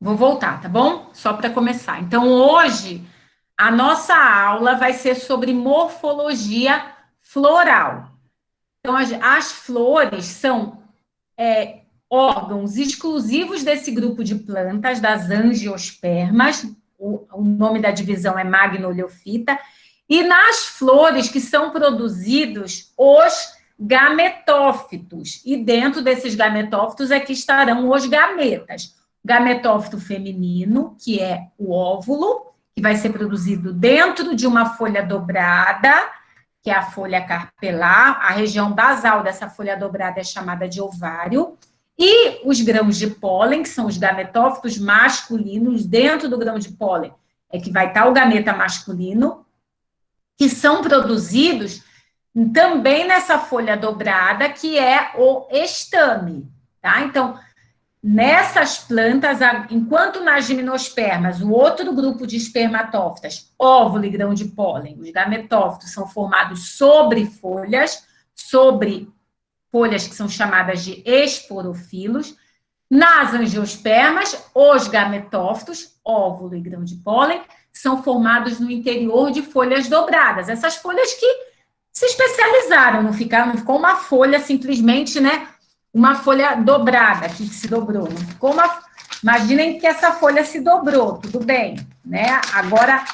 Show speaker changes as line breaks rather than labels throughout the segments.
Vou voltar, tá bom? Só para começar. Então, hoje, a nossa aula vai ser sobre morfologia floral. Então, as flores são órgãos exclusivos desse grupo de plantas, das angiospermas. O nome da divisão é magnoliofita. E nas flores que são produzidos os gametófitos. E dentro desses gametófitos é que estarão os gametas. Gametófito feminino, que é o óvulo, que vai ser produzido dentro de uma folha dobrada, que é a folha carpelar. A região basal dessa folha dobrada é chamada de ovário. E os grãos de pólen, que são os gametófitos masculinos, dentro do grão de pólen é que vai estar o gameta masculino, que são produzidos também nessa folha dobrada, que é o estame, tá? Então, nessas plantas, enquanto nas gimnospermas, o outro grupo de espermatófitas, óvulo e grão de pólen, os gametófitos são formados sobre folhas que são chamadas de esporofilos. Nas angiospermas, os gametófitos, óvulo e grão de pólen, são formados no interior de folhas dobradas. Essas folhas que se especializaram, não ficou uma folha simplesmente, né? Uma folha dobrada, que se dobrou. Não ficou uma. Imaginem que essa folha se dobrou, tudo bem, né? Agora,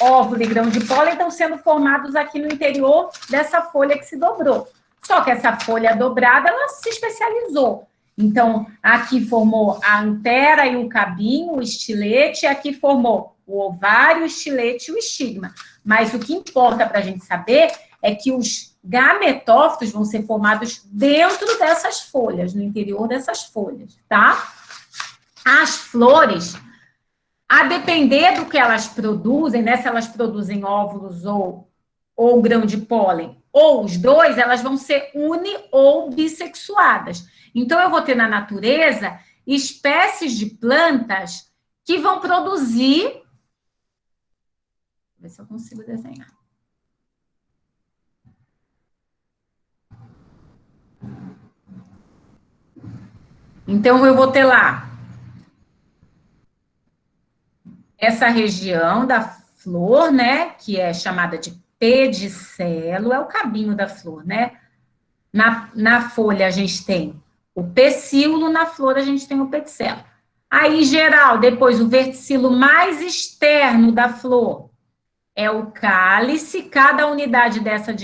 óvulo e grão de pólen estão sendo formados aqui no interior dessa folha que se dobrou. Só que essa folha dobrada, ela se especializou. Então, aqui formou a antera e o cabinho, o estilete, e aqui formou o ovário, o estilete e o estigma. Mas o que importa para a gente saber é que os gametófitos vão ser formados dentro dessas folhas, no interior dessas folhas, tá? As flores, a depender do que elas produzem, né, se elas produzem óvulos ou grão de pólen, ou os dois, elas vão ser uni ou bissexuadas. Então, eu vou ter na natureza espécies de plantas que vão produzir. Deixa eu ver se eu consigo desenhar. Então, eu vou ter lá essa região da flor, né, que é chamada de pedicelo, é o cabinho da flor, né? Na folha a gente tem o pecíolo, na flor a gente tem o pedicelo. Aí, em geral, depois o verticilo mais externo da flor é o cálice, cada unidade dessa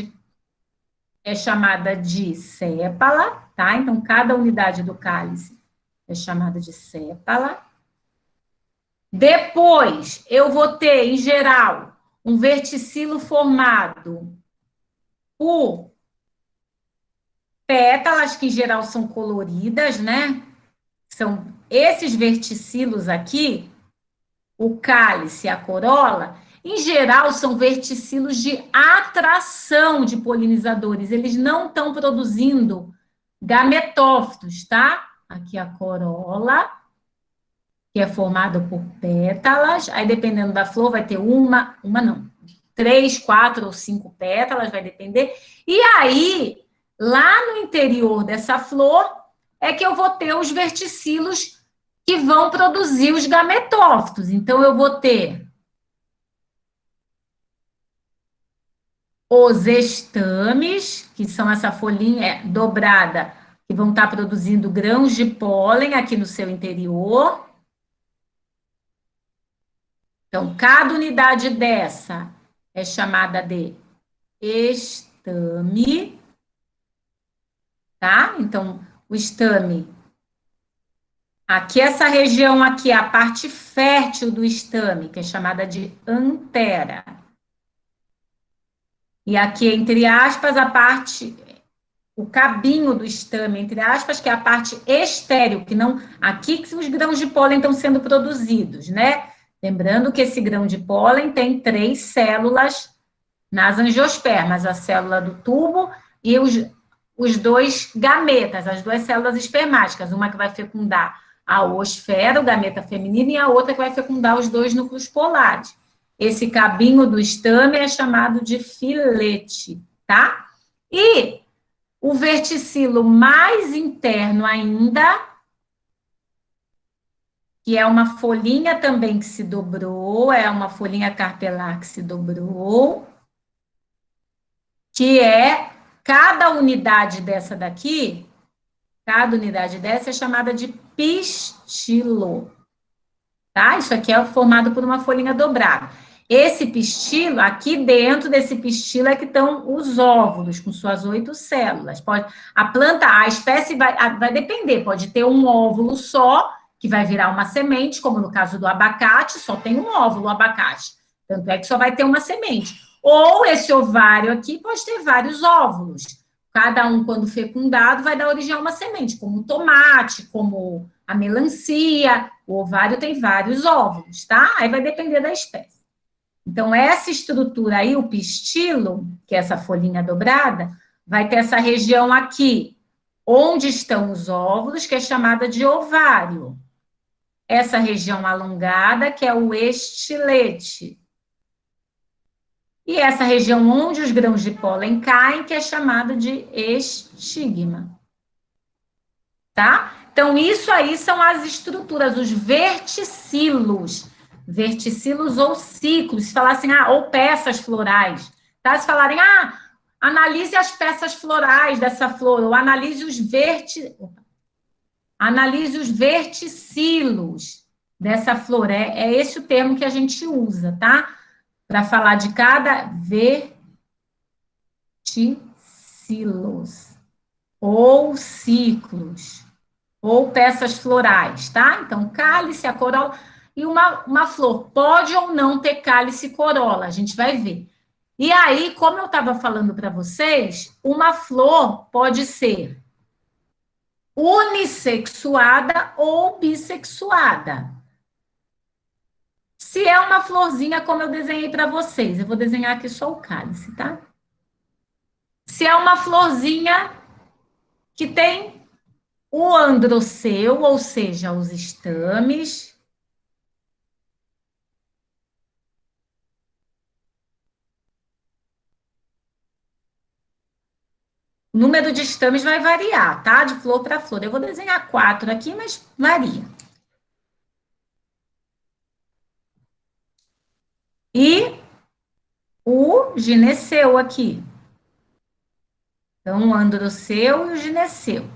é chamada de sépala, tá? Então, cada unidade do cálice é chamada de sépala. Depois, eu vou ter, em geral, um verticilo formado por pétalas, que em geral são coloridas, né? São esses verticilos aqui, o cálice e a corola, em geral, são verticilos de atração de polinizadores. Eles não estão produzindo gametófitos, tá? Aqui a corola, que é formada por pétalas. Aí, dependendo da flor, vai ter uma não, 3, 4 ou 5 pétalas, vai depender. E aí, lá no interior dessa flor, é que eu vou ter os verticilos que vão produzir os gametófitos. Então, eu vou ter os estames, que são essa folhinha dobrada, que vão estar produzindo grãos de pólen aqui no seu interior. Então, cada unidade dessa é chamada de estame, tá? Então, o estame, aqui essa região aqui é a parte fértil do estame, que é chamada de antera. E aqui, entre aspas, o cabinho do estame, entre aspas, que é a parte estéril, que não, aqui que os grãos de pólen estão sendo produzidos, né? Lembrando que esse grão de pólen tem 3 células nas angiospermas, a célula do tubo e os 2 gametas, as 2 células espermáticas, uma que vai fecundar a oosfera, o gameta feminino, e a outra que vai fecundar os 2 núcleos polares. Esse cabinho do estame é chamado de filete, tá? E o verticilo mais interno ainda que é uma folhinha também que se dobrou, é uma folhinha carpelar que se dobrou, que é cada unidade dessa daqui, cada unidade dessa é chamada de pistilo, tá? Isso aqui é formado por uma folhinha dobrada. Esse pistilo, aqui dentro desse pistilo é que estão os óvulos, com suas 8 células. A planta, a espécie vai depender, pode ter um óvulo só, que vai virar uma semente, como no caso do abacate, só tem um óvulo, o abacate. Tanto é que só vai ter uma semente. Ou esse ovário aqui pode ter vários óvulos. Cada um, quando fecundado, vai dar origem a uma semente, como o tomate, como a melancia. O ovário tem vários óvulos, tá? Aí vai depender da espécie. Então, essa estrutura aí, o pistilo, que é essa folhinha dobrada, vai ter essa região aqui, onde estão os óvulos, que é chamada de ovário. Essa região alongada, que é o estilete. E essa região onde os grãos de pólen caem, que é chamada de estigma. Tá? Então, isso aí são as estruturas, os verticilos. Verticilos ou ciclos. Se falassem, ou peças florais. Tá? Se falarem, analise as peças florais dessa flor, ou analise os verticilos dessa flor. É esse o termo que a gente usa, tá? Para falar de cada verticilos ou ciclos ou peças florais, tá? Então, cálice, a corola e uma flor pode ou não ter cálice e corola, a gente vai ver. E aí, como eu estava falando para vocês, uma flor pode ser unissexuada ou bissexuada. Se é uma florzinha, como eu desenhei para vocês, eu vou desenhar aqui só o cálice, tá? Se é uma florzinha que tem o androceu, ou seja, os estames. O número de estames vai variar, tá? De flor para flor. Eu vou desenhar 4 aqui, mas varia. E o gineceu aqui. Então, o androceu e o gineceu.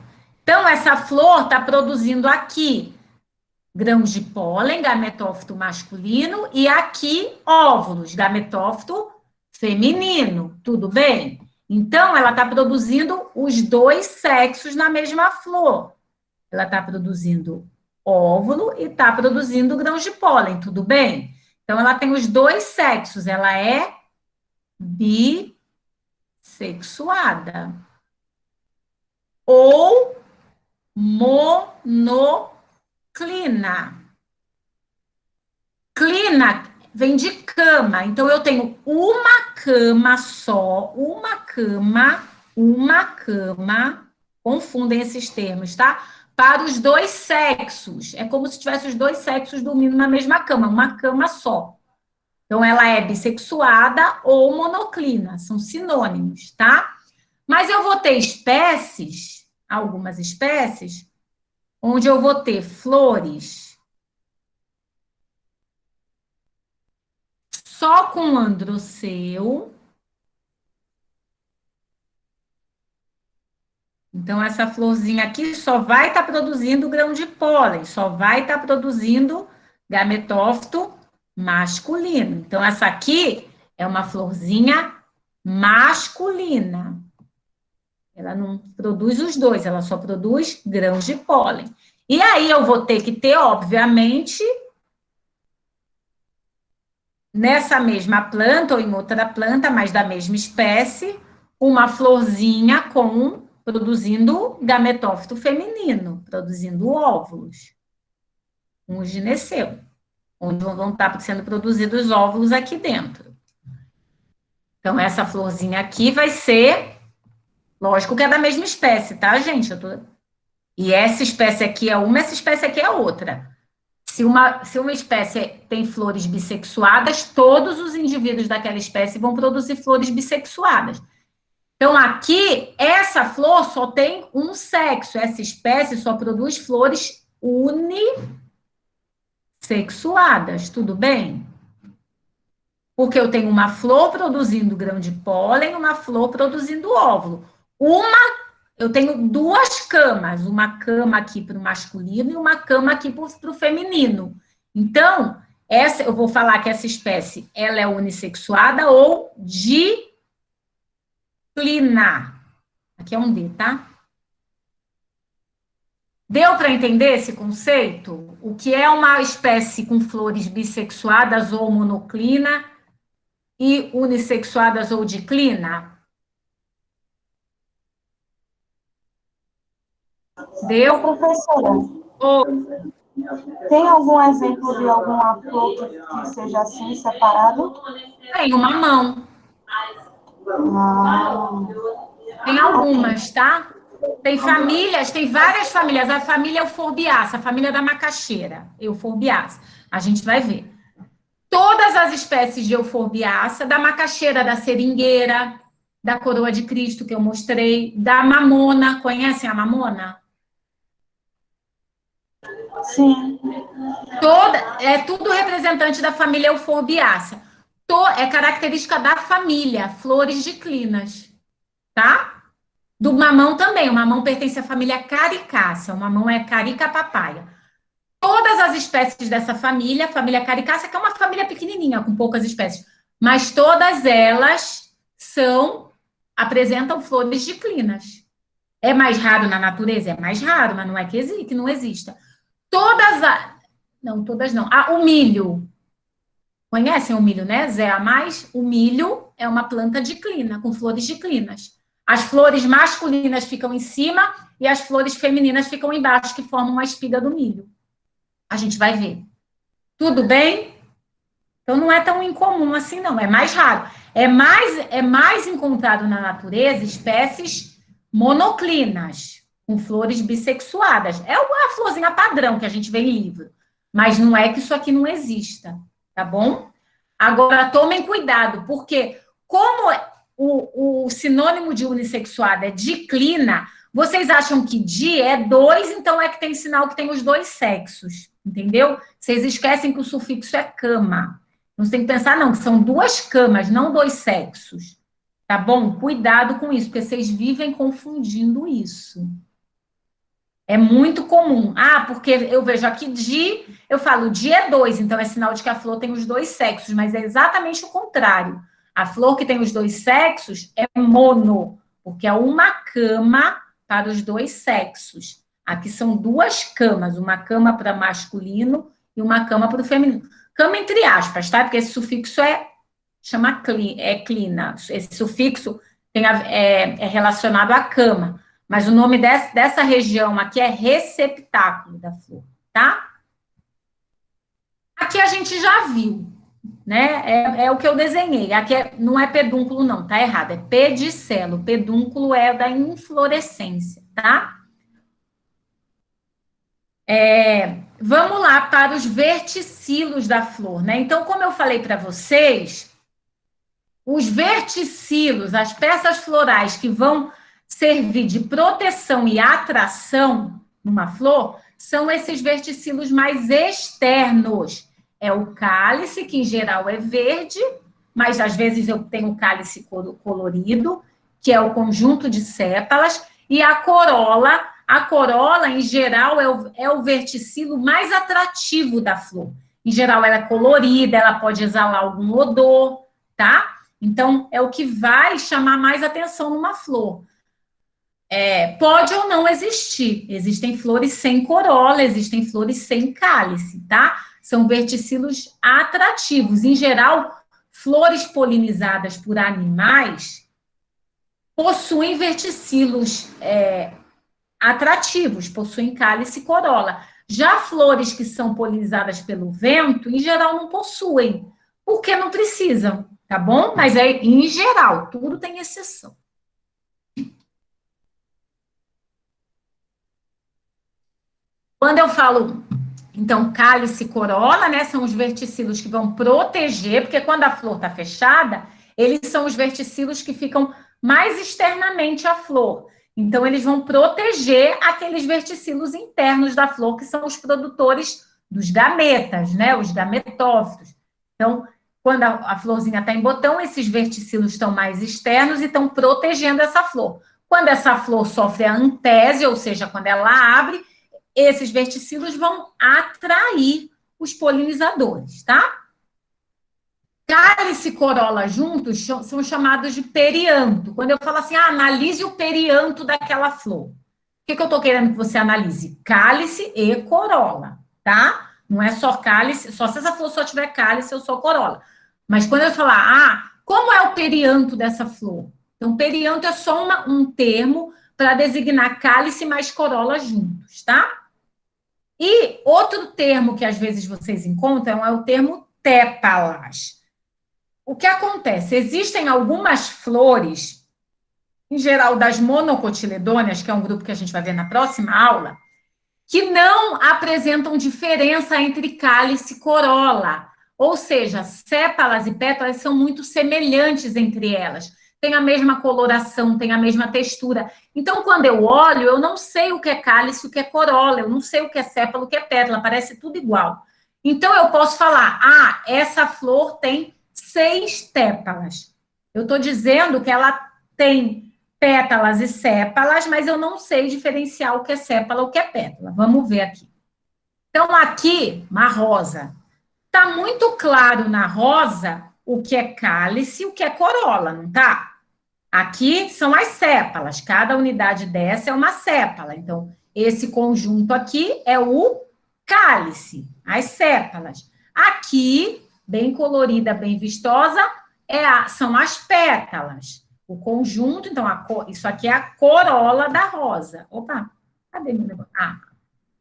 Então, essa flor está produzindo aqui grãos de pólen, gametófito masculino, e aqui óvulos, gametófito feminino. Tudo bem? Então, ela está produzindo os dois sexos na mesma flor. Ela está produzindo óvulo e está produzindo grãos de pólen, tudo bem? Então, ela tem os dois sexos, ela é bissexuada. Ou monoclina. Clina vem de cama, então eu tenho uma cama só, uma cama, confundem esses termos, tá? Para os dois sexos. É como se tivesse os dois sexos dormindo na mesma cama, uma cama só. Então, ela é bissexuada ou monoclina, são sinônimos, tá? Mas eu vou ter espécies, algumas espécies, onde eu vou ter flores só com androceu. Então, essa florzinha aqui só vai estar produzindo grão de pólen, só vai estar produzindo gametófito masculino. Então, essa aqui é uma florzinha masculina. Ela não produz os dois, ela só produz grãos de pólen. E aí eu vou ter que ter, obviamente, nessa mesma planta ou em outra planta, mas da mesma espécie, uma florzinha produzindo gametófito feminino, produzindo óvulos, um gineceu, onde vão estar sendo produzidos óvulos aqui dentro. Então, essa florzinha aqui vai ser, lógico que é da mesma espécie, tá, gente? E essa espécie aqui é uma, essa espécie aqui é outra. Se uma espécie tem flores bissexuadas, todos os indivíduos daquela espécie vão produzir flores bissexuadas. Então, aqui, essa flor só tem um sexo, essa espécie só produz flores sexuadas, tudo bem? Porque eu tenho uma flor produzindo grão de pólen, uma flor produzindo óvulo. Eu tenho duas camas, uma cama aqui para o masculino e uma cama aqui para o feminino. Então, eu vou falar que essa espécie, ela é unissexuada ou diclina. Aqui é um D, tá? Deu para entender esse conceito? O que é uma espécie com flores bissexuadas ou monoclina e unissexuadas ou diclina? Deu?
Professora,
Ou
tem algum exemplo de alguma flor que seja assim, separado?
tem uma mão?
Ah,
Tem algumas, tá? Tem famílias, tem várias famílias. A família Euforbiaça, a família da macaxeira, Euforbiaça. A gente vai ver. Todas as espécies de Euforbiaça, da macaxeira, da seringueira, da coroa de Cristo que eu mostrei, da mamona. Conhecem a mamona?
sim.
É tudo representante da família Euforbiaça. É característica da família, flores de clinas, tá? Do mamão também. O mamão pertence à família Caricácea. O mamão é Carica papaya. Todas as espécies dessa família, família Caricácea, que é uma família pequenininha, com poucas espécies, mas todas elas apresentam flores de clinas. É mais raro na natureza? É mais raro, mas não é que não exista. Não, todas não. O milho. Conhecem o milho, né? Zé a mais. O milho é uma planta de clina, com flores de clinas. As flores masculinas ficam em cima e as flores femininas ficam embaixo, que formam a espiga do milho. A gente vai ver. Tudo bem? Então não é tão incomum assim, não. É mais raro. É mais encontrado na natureza espécies monoclinas, com flores bissexuadas. É a florzinha padrão que a gente vê em livro. Mas não é que isso aqui não exista, tá bom? Agora, tomem cuidado, porque como o sinônimo de unissexuada é diclina, vocês acham que di é dois, então é que tem sinal que tem os dois sexos, entendeu? Vocês esquecem que o sufixo é cama. Não tem que pensar, não, que são duas camas, não dois sexos. Tá bom? Cuidado com isso, porque vocês vivem confundindo isso. É muito comum. Porque eu vejo aqui eu falo di é dois, então é sinal de que a flor tem os dois sexos, mas é exatamente o contrário. A flor que tem os dois sexos é mono, porque é uma cama para os dois sexos. Aqui são duas camas, uma cama para masculino e uma cama para o feminino. Cama entre aspas, tá? Porque esse sufixo chama clina. Esse sufixo é relacionado à cama. Mas o nome dessa região aqui é receptáculo da flor, tá? Aqui a gente já viu, né? É o que eu desenhei. Aqui não é pedúnculo, não, tá errado. É pedicelo. Pedúnculo é da inflorescência, tá? Vamos lá para os verticilos da flor, né? Então, como eu falei para vocês, os verticilos, as peças florais que vão servir de proteção e atração numa flor, são esses verticilos mais externos. É o cálice, que em geral é verde, mas às vezes eu tenho o cálice colorido, que é o conjunto de sépalas, e a corola. A corola, em geral, é o verticilo mais atrativo da flor. Em geral, ela é colorida, ela pode exalar algum odor, tá? Então, é o que vai chamar mais atenção numa flor. Pode ou não existir. Existem flores sem corola, existem flores sem cálice, tá? São verticilos atrativos. Em geral, flores polinizadas por animais possuem verticilos atrativos, possuem cálice e corola. Já flores que são polinizadas pelo vento, em geral, não possuem, porque não precisam, tá bom? Mas em geral, tudo tem exceção. Quando eu falo, então, cálice e corola, né, são os verticilos que vão proteger, porque quando a flor está fechada, eles são os verticilos que ficam mais externamente à flor. Então, eles vão proteger aqueles verticilos internos da flor, que são os produtores dos gametas, né? Os gametófitos. Então, quando a florzinha está em botão, esses verticilos estão mais externos e estão protegendo essa flor. Quando essa flor sofre a antese, ou seja, quando ela abre, esses verticilos vão atrair os polinizadores, tá? Cálice e corola juntos são chamados de perianto. Quando eu falo assim, analise o perianto daquela flor. O que eu estou querendo que você analise? Cálice e corola, tá? Não é só cálice, só se essa flor só tiver cálice ou só corola. Mas quando eu falar, como é o perianto dessa flor? Então, perianto é só um termo para designar cálice mais corola juntos, tá? E outro termo que às vezes vocês encontram é o termo tépalas. O que acontece? Existem algumas flores, em geral das monocotiledôneas, que é um grupo que a gente vai ver na próxima aula, que não apresentam diferença entre cálice e corola. Ou seja, sépalas e pétalas são muito semelhantes entre elas. Tem a mesma coloração, tem a mesma textura. Então, quando eu olho, eu não sei o que é cálice, o que é corola, eu não sei o que é sépala, o que é pétala, parece tudo igual. Então, eu posso falar, essa flor tem 6 tépalas. Eu estou dizendo que ela tem pétalas e sépalas, mas eu não sei diferenciar o que é sépala e o que é pétala. Vamos ver aqui. Então, aqui, uma rosa. Está muito claro na rosa o que é cálice e o que é corola, não tá? Aqui são as sépalas. Cada unidade dessa é uma sépala. Então, esse conjunto aqui é o cálice, as sépalas. Aqui, bem colorida, bem vistosa, são as pétalas. O conjunto, então, isso aqui é a corola da rosa. Opa, cadê meu negócio?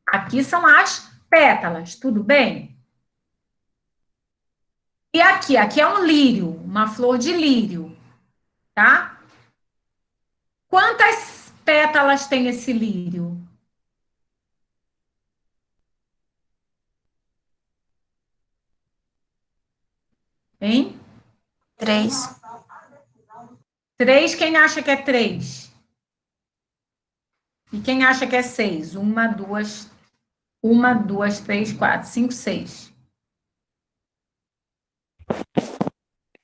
Aqui são as pétalas, tudo bem? E aqui é um lírio, uma flor de lírio, tá? Quantas pétalas tem esse lírio? Hein?
3.
3, quem acha que é 3? E quem acha que é 6? 1, 2, 3, 4, 5, 6.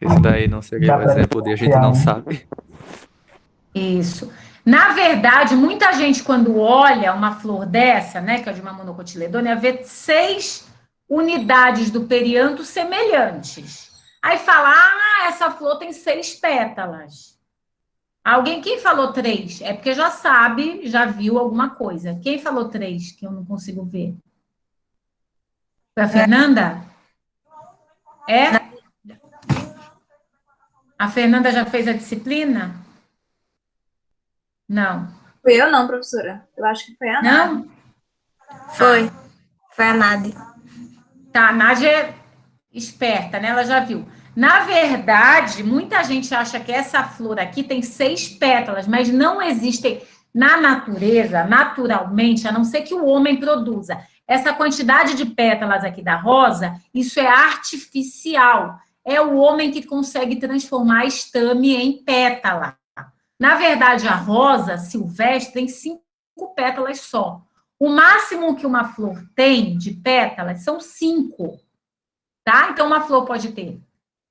Esse daí não seria um exemplo de a gente não sabe.
Isso. Na verdade, muita gente, quando olha uma flor dessa, né, que é de uma monocotiledônea, vê 6 unidades do perianto semelhantes. Aí fala, essa flor tem 6 pétalas. Quem falou 3? É porque já sabe, já viu alguma coisa. Quem falou 3, que eu não consigo ver? Foi a Fernanda? É? A Fernanda já fez a disciplina? Não.
Fui eu não, professora. Eu acho que foi a Nádia.
Não?
Foi a Nádia.
Tá, a Nádia é esperta, né? Ela já viu. Na verdade, muita gente acha que essa flor aqui tem 6 pétalas, mas não existem na natureza, naturalmente, a não ser que o homem produza. Essa quantidade de pétalas aqui da rosa, isso é artificial. É o homem que consegue transformar estame em pétala. Na verdade, a rosa silvestre tem 5 pétalas só. O máximo que uma flor tem de pétalas são 5. Tá? Então, uma flor pode ter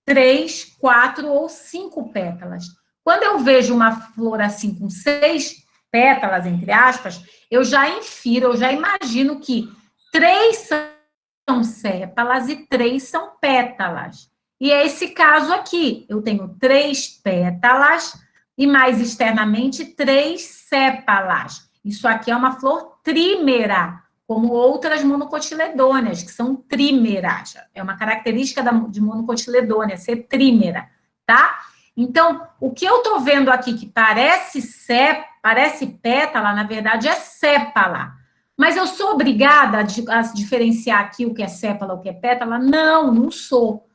3, 4 ou 5 pétalas. Quando eu vejo uma flor assim com 6 pétalas, entre aspas, eu já infiro, eu já imagino que 3 são sépalas e 3 são pétalas. E é esse caso aqui. Eu tenho 3 pétalas e mais externamente 3 sépalas. Isso aqui é uma flor trímera, como outras monocotiledôneas, que são trímeras. É uma característica de monocotiledônea, ser trímera, tá? Então, o que eu estou vendo aqui que parece pétala, na verdade é sépala. Mas eu sou obrigada a diferenciar aqui o que é sépala, o que é pétala? Não, não sou.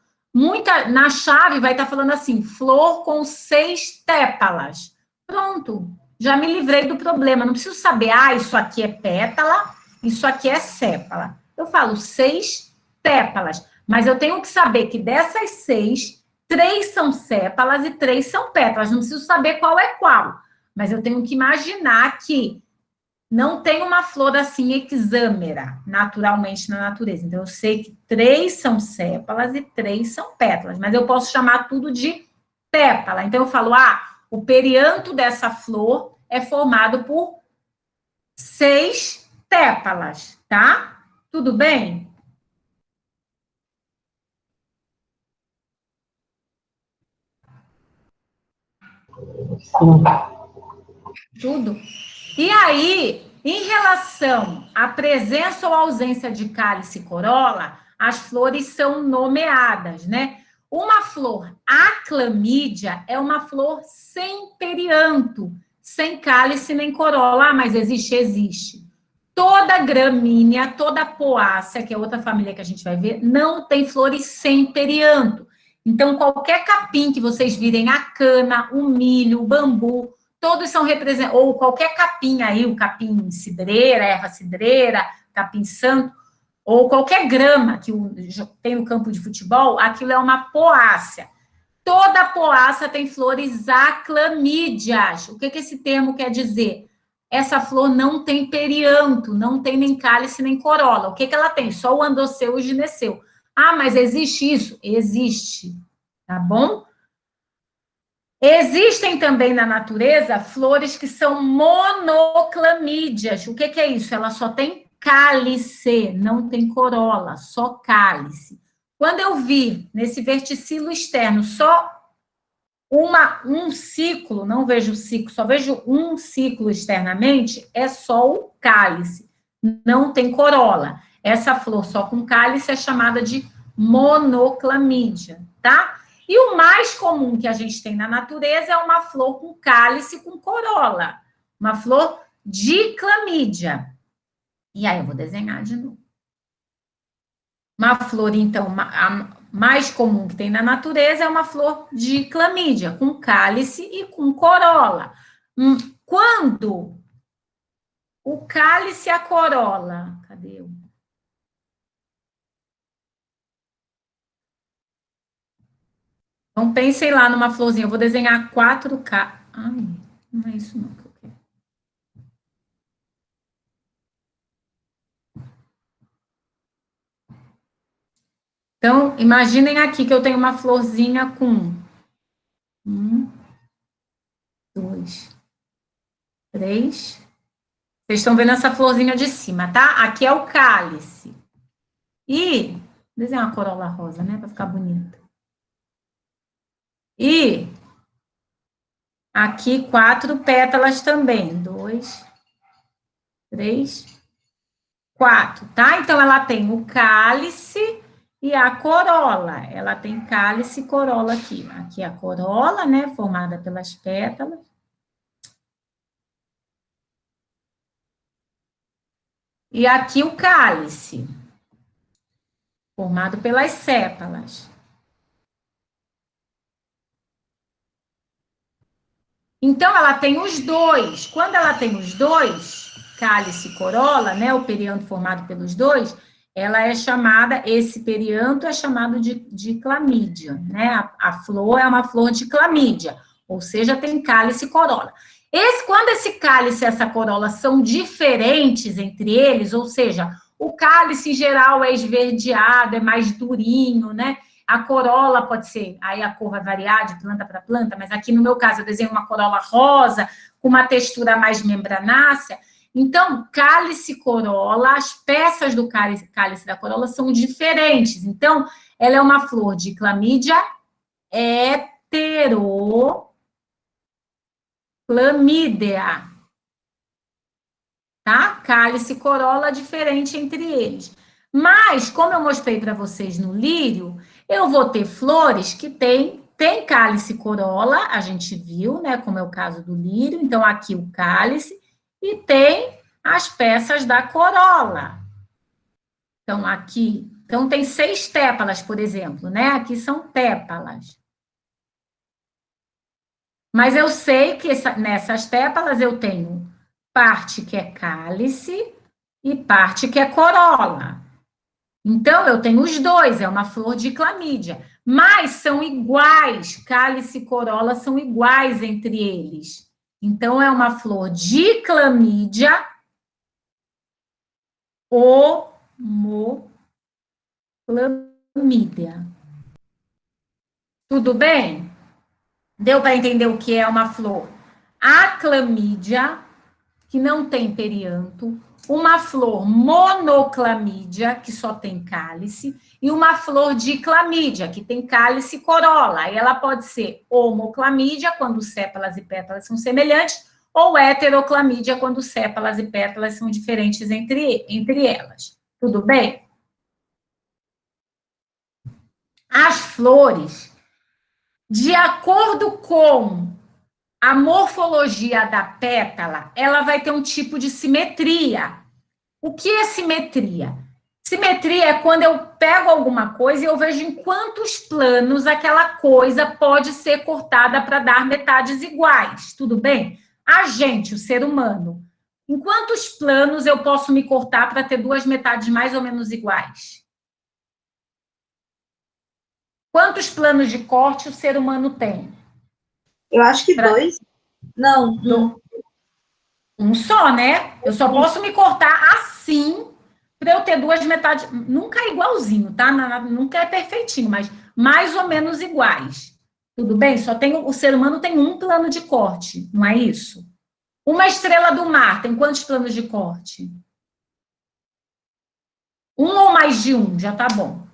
Na chave vai estar falando assim, flor com 6 tépalas. Pronto, já me livrei do problema. Não preciso saber, isso aqui é pétala, isso aqui é sépala. Eu falo 6 tépalas, mas eu tenho que saber que dessas 6, 3 são sépalas e 3 são pétalas. Não preciso saber qual é qual, mas eu tenho que imaginar que não tem uma flor assim hexâmera, naturalmente na natureza. Então, eu sei que 3 são sépalas e 3 são pétalas, mas eu posso chamar tudo de tépala. Então, eu falo, o perianto dessa flor é formado por 6 tépalas, tá? Tudo bem?
Sim.
Tudo. E aí, em relação à presença ou ausência de cálice e corola, as flores são nomeadas, né? Uma flor aclamídia é uma flor sem perianto, sem cálice nem corola. Mas existe? Existe. Toda gramínea, toda poácea, que é outra família que a gente vai ver, não tem flores sem perianto. Então, qualquer capim que vocês virem, a cana, o milho, o bambu, todos são representados, ou qualquer capim aí, o capim cidreira, erva cidreira, capim santo, ou qualquer grama que tem no campo de futebol, aquilo é uma poácea. Toda poácea tem flores aclamídeas. O que esse termo quer dizer? Essa flor não tem perianto, não tem nem cálice nem corola. O que ela tem? Só o andoceu e o gineceu. Mas existe isso? Existe, tá bom? Existem também na natureza flores que são monoclamídeas. O que é isso? Ela só tem cálice, não tem corola, só cálice. Quando eu vi nesse verticilo externo só um ciclo, não vejo ciclo, só vejo um ciclo externamente, é só o cálice, não tem corola. Essa flor só com cálice é chamada de monoclamídia, tá? E o mais comum que a gente tem na natureza é uma flor com cálice com corola, uma flor diclamídia. E aí eu vou desenhar de novo. Uma flor, então, a mais comum que tem na natureza é uma flor diclamídia, com cálice e com corola. Quando o cálice e a corola... Cadê eu? Então, pensem lá numa florzinha. Eu vou desenhar 4 Ai, não é isso não que eu quero. Então, imaginem aqui que eu tenho uma florzinha com 1, 2, 3. Vocês estão vendo essa florzinha de cima, tá? Aqui é o cálice. E, vou desenhar uma corola rosa, né? Para ficar bonita. E aqui 4 pétalas também. 2, 3, 4, tá? Então, ela tem o cálice e a corola. Ela tem cálice e corola aqui. Aqui a corola, né? Formada pelas pétalas. E aqui o cálice. Formado pelas sépalas. Então, ela tem os dois. Quando ela tem os dois, cálice e corola, né, o perianto formado pelos dois, ela é chamada, esse perianto é chamado de clamídia, né? A flor é uma flor de clamídia, ou seja, tem cálice e corola. Quando esse cálice e essa corola são diferentes entre eles, ou seja, o cálice em geral é esverdeado, é mais durinho, né? A corola pode ser, aí a cor vai variar de planta para planta, mas aqui no meu caso eu desenho uma corola rosa, com uma textura mais membranácea. Então, cálice e corola, as peças do cálice da corola são diferentes. Então, ela é uma flor de clamídia heteroclamídea. Tá? Cálice e corola diferente entre eles. Mas, como eu mostrei para vocês no lírio, eu vou ter flores que tem cálice e corola, a gente viu, né? Como é o caso do lírio. Então, aqui o cálice e tem as peças da corola. Então, aqui... Então, tem 6 tépalas, por exemplo, né? Aqui são tépalas. Mas eu sei que nessas tépalas eu tenho parte que é cálice e parte que é corola. Então, eu tenho os dois, é uma flor de clamídia. Mas são iguais, cálice e corola são iguais entre eles. Então, é uma flor de clamídia Homoclamídia. Tudo bem? Deu para entender o que é uma flor? A clamídia, que não tem perianto, uma flor monoclamídia, que só tem cálice, e uma flor diclamídia, que tem cálice e corola. Aí ela pode ser homoclamídia, quando sépalas e pétalas são semelhantes, ou heteroclamídia, quando sépalas e pétalas são diferentes entre elas. Tudo bem? As flores, de acordo com a morfologia da pétala, ela vai ter um tipo de simetria. O que é simetria? Simetria é quando eu pego alguma coisa e eu vejo em quantos planos aquela coisa pode ser cortada para dar metades iguais. Tudo bem? A gente, o ser humano, em quantos planos eu posso me cortar para ter duas metades mais ou menos iguais? Quantos planos de corte o ser humano tem?
Eu acho que 2. Não, 1.
Um só, né? Eu só posso me cortar assim para eu ter duas metades. Nunca é igualzinho, tá? Nunca é perfeitinho, mas mais ou menos iguais. Tudo bem? O ser humano tem um plano de corte, não é isso? Uma estrela do mar tem quantos planos de corte? Um ou mais de um, já tá bom.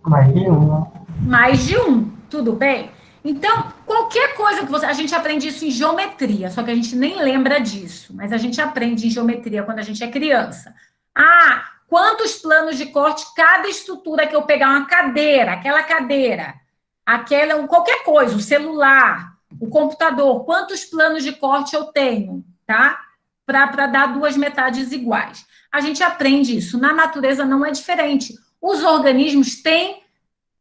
Mais de um, né?
Mais de um, tudo bem? Então, qualquer coisa que a gente aprende isso em geometria, só que a gente nem lembra disso, mas a gente aprende em geometria quando a gente é criança. Ah, quantos planos de corte cada estrutura que eu pegar, uma cadeira, qualquer coisa, o celular, o computador, quantos planos de corte eu tenho, tá? Para dar duas metades iguais. A gente aprende isso. Na natureza não é diferente. Os organismos têm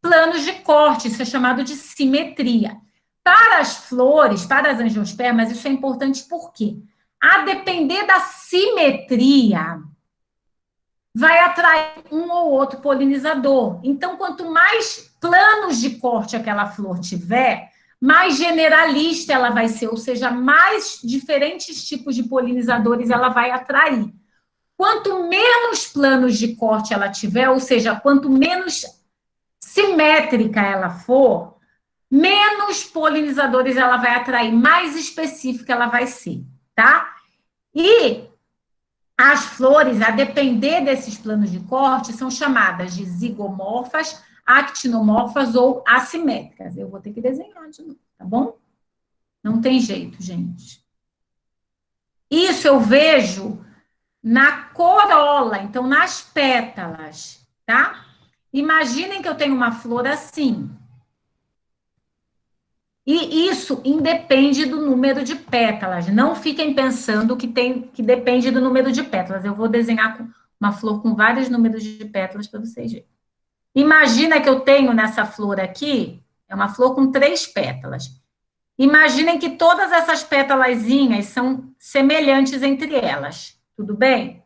planos de corte, isso é chamado de simetria. Para as flores, para as angiospermas, isso é importante porque, a depender da simetria, vai atrair um ou outro polinizador. Então, quanto mais planos de corte aquela flor tiver, mais generalista ela vai ser, ou seja, mais diferentes tipos de polinizadores ela vai atrair. Quanto menos planos de corte ela tiver, ou seja, quanto menos simétrica ela for, menos polinizadores ela vai atrair, mais específica ela vai ser, tá? E as flores, a depender desses planos de corte, são chamadas de zigomorfas, actinomorfas ou assimétricas. Eu vou ter que desenhar de novo, tá bom? Não tem jeito, gente. Isso eu vejo na corola, então nas pétalas, tá? Imaginem que eu tenho uma flor assim. E isso independe do número de pétalas. Não fiquem pensando que depende do número de pétalas. Eu vou desenhar uma flor com vários números de pétalas para vocês verem. Imagina que eu tenho nessa flor aqui, é uma flor com 3 pétalas. Imaginem que todas essas pétalazinhas são semelhantes entre elas. Tudo bem?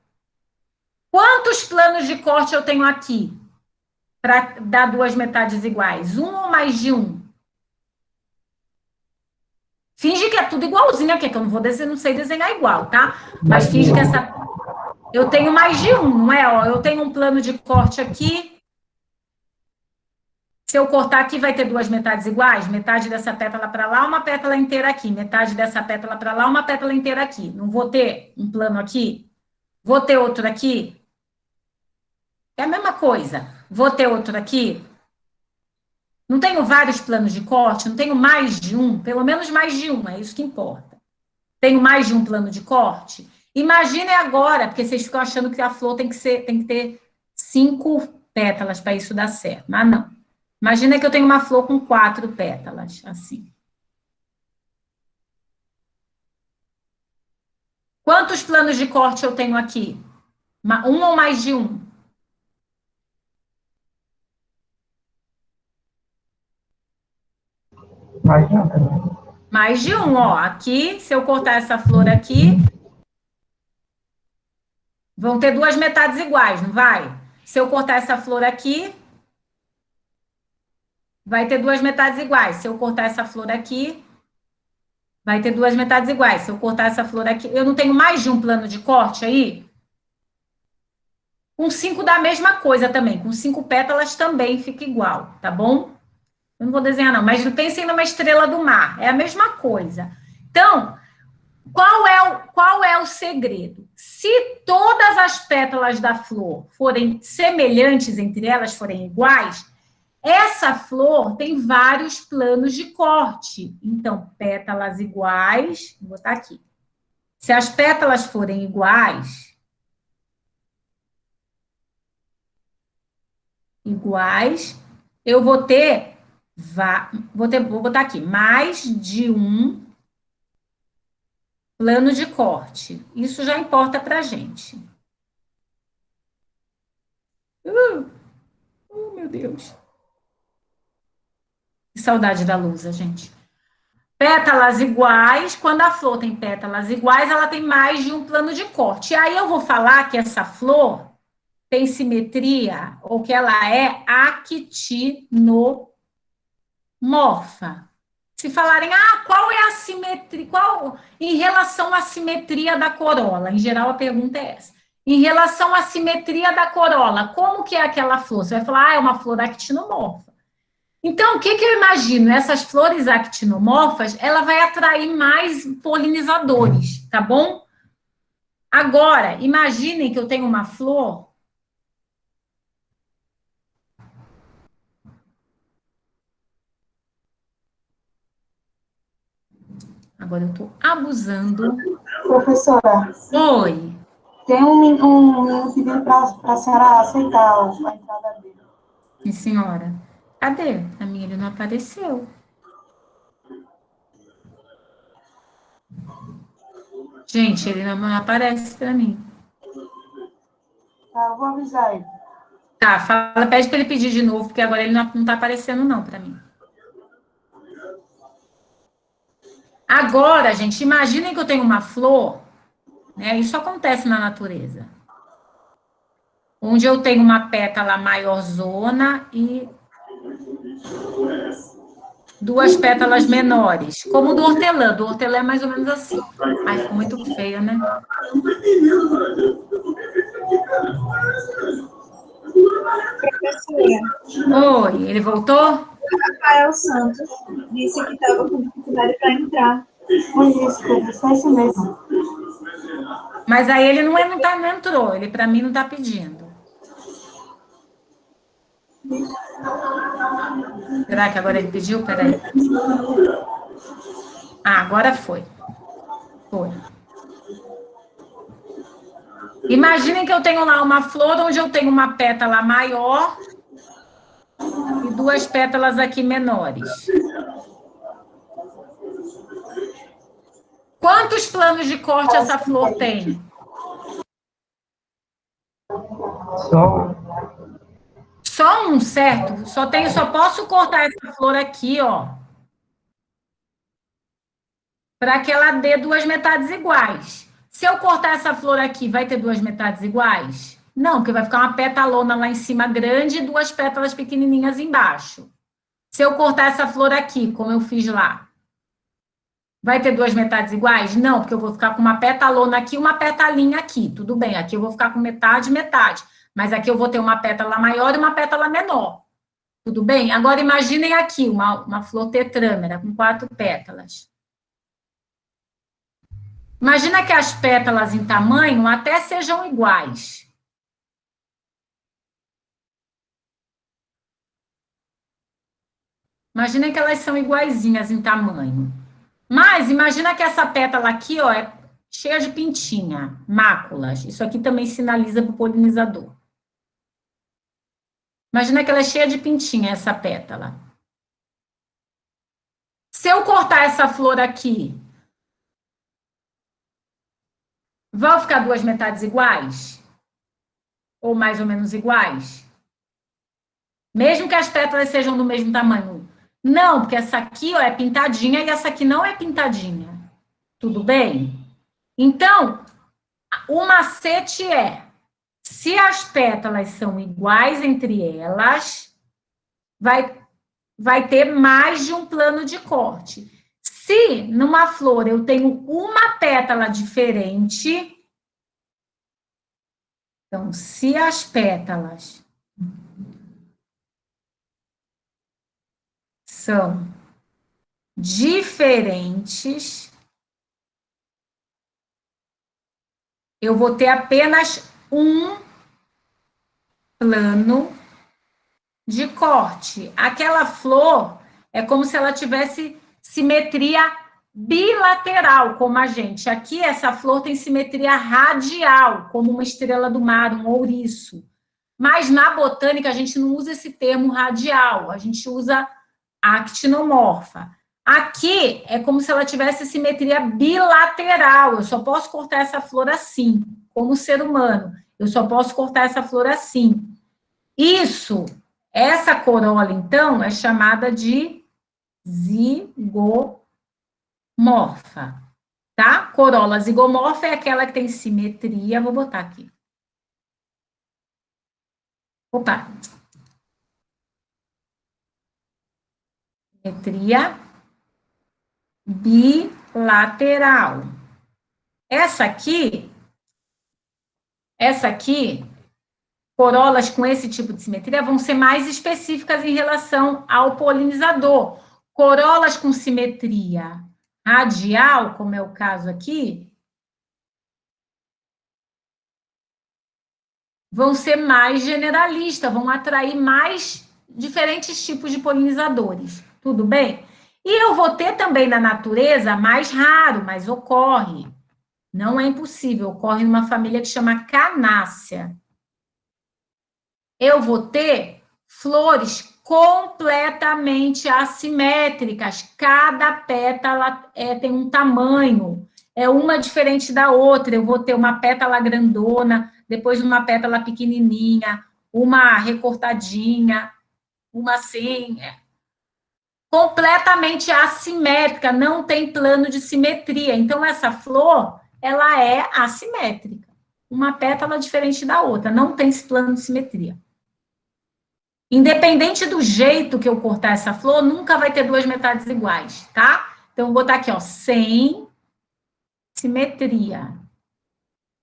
Quantos planos de corte eu tenho aqui para dar duas metades iguais? Um ou mais de um? Finge que é tudo igualzinho aqui, que eu não sei desenhar igual, tá? Mas finge que eu tenho mais de um, não é? Ó, eu tenho um plano de corte aqui. Se eu cortar aqui, vai ter duas metades iguais? Metade dessa pétala para lá, uma pétala inteira aqui. Metade dessa pétala para lá, uma pétala inteira aqui. Não vou ter um plano aqui? Vou ter outro aqui? É a mesma coisa. Vou ter outro aqui? Não tenho vários planos de corte? Não tenho mais de um? Pelo menos mais de um, é isso que importa. Tenho mais de um plano de corte? Imagine agora, porque vocês ficam achando que a flor tem que ter 5 pétalas para isso dar certo. Mas não. Imagina que eu tenho uma flor com 4 pétalas, assim. Quantos planos de corte eu tenho aqui? Um ou mais de um?
Mais de um também.
Mais de um, ó. Aqui, se eu cortar essa flor aqui, vão ter duas metades iguais, não vai? Se eu cortar essa flor aqui, vai ter duas metades iguais. Se eu cortar essa flor aqui, vai ter duas metades iguais. Se eu cortar essa flor aqui, eu não tenho mais de um plano de corte aí? Com 5 da mesma coisa também, com 5 pétalas também fica igual, tá bom? Eu não vou desenhar não, mas pensem numa estrela do mar, é a mesma coisa. Então, qual é o segredo? Se todas as pétalas da flor forem semelhantes entre elas, forem iguais, essa flor tem vários planos de corte. Então, pétalas iguais, vou botar aqui. Se as pétalas forem iguais, eu vou botar aqui, mais de um plano de corte. Isso já importa pra gente. Meu Deus. Que saudade da Lusa, gente. Pétalas iguais, quando a flor tem pétalas iguais, ela tem mais de um plano de corte. E aí eu vou falar que essa flor tem simetria, ou que ela é actinomorfa. Se falarem, qual é a simetria, em relação à simetria da corola? Em geral, a pergunta é essa. Em relação à simetria da corola, como que é aquela flor? Você vai falar, é uma flor actinomorfa. Então, o que eu imagino? Essas flores actinomorfas, ela vai atrair mais polinizadores, tá bom? Agora, imaginem que eu tenho uma flor. Agora eu estou abusando.
Professora.
Oi.
Tem um menino pedindo para a senhora aceitar a entrada dele.
Sim, senhora. Cadê? A minha ele não apareceu. Gente, ele não aparece para mim.
Tá, eu vou avisar ele.
Tá, pede para ele pedir de novo, porque agora ele não tá aparecendo não para mim. Agora, gente, imaginem que eu tenho uma flor, né? Isso acontece na natureza. Onde eu tenho uma pétala maiorzona e duas pétalas menores, como do hortelã. Do hortelã é mais ou menos assim. Ai, ficou muito feia, né?
Professora.
Oi, ele voltou?
Rafael Santos disse que estava com dificuldade para entrar.
Isso, é isso mesmo.
Mas aí ele não entrou, ele para mim não está pedindo. Será que agora ele pediu? Peraí. Agora foi. Foi. Imaginem que eu tenho lá uma flor onde eu tenho uma pétala maior e duas pétalas aqui menores. Quantos planos de corte essa flor tem? Só um, certo? Só posso cortar essa flor aqui, ó. Para que ela dê duas metades iguais. Se eu cortar essa flor aqui, vai ter duas metades iguais? Não, porque vai ficar uma petalona lá em cima grande e duas pétalas pequenininhas embaixo. Se eu cortar essa flor aqui, como eu fiz lá, vai ter duas metades iguais? Não, porque eu vou ficar com uma petalona aqui e uma petalinha aqui. Tudo bem, aqui eu vou ficar com metade, metade. Mas aqui eu vou ter uma pétala maior e uma pétala menor. Tudo bem? Agora imaginem aqui uma flor tetrâmera com 4 pétalas. Imagina que as pétalas em tamanho até sejam iguais. Imagina que elas são iguaizinhas em tamanho. Mas imagina que essa pétala aqui, ó, é cheia de pintinha, máculas. Isso aqui também sinaliza para o polinizador. Imagina que ela é cheia de pintinha, essa pétala. Se eu cortar essa flor aqui, vão ficar duas metades iguais? Ou mais ou menos iguais? Mesmo que as pétalas sejam do mesmo tamanho. Não, porque essa aqui, ó, é pintadinha e essa aqui não é pintadinha. Tudo bem? Então, o macete é, se as pétalas são iguais entre elas, vai ter mais de um plano de corte. Se numa flor eu tenho uma pétala diferente, então, se as pétalas são diferentes, eu vou ter apenas um plano de corte. Aquela flor é como se ela tivesse simetria bilateral, como a gente. Aqui, essa flor tem simetria radial, como uma estrela do mar, um ouriço. Mas na botânica, a gente não usa esse termo radial, a gente usa actinomorfa. Aqui, é como se ela tivesse simetria bilateral. Eu só posso cortar essa flor assim, como ser humano. Eu só posso cortar essa flor assim. Essa corola, então, é chamada de zigomorfa, tá? Corola zigomorfa é aquela que tem simetria, vou botar aqui. Opa. Simetria bilateral. Essa aqui, corolas com esse tipo de simetria vão ser mais específicas em relação ao polinizador. Corolas com simetria radial, como é o caso aqui, vão ser mais generalistas, vão atrair mais diferentes tipos de polinizadores. Tudo bem? E eu vou ter também na natureza mais raro, mas ocorre. Não é impossível, ocorre numa família que chama canácea. Eu vou ter flores completamente assimétricas. Cada pétala tem um tamanho, é uma diferente da outra. Eu vou ter uma pétala grandona, depois uma pétala pequenininha, uma recortadinha, uma assim, completamente assimétrica, não tem plano de simetria. Então, essa flor, ela é assimétrica. Uma pétala diferente da outra, não tem esse plano de simetria. Independente do jeito que eu cortar essa flor, nunca vai ter duas metades iguais, tá? Então, eu vou botar aqui, ó, sem simetria.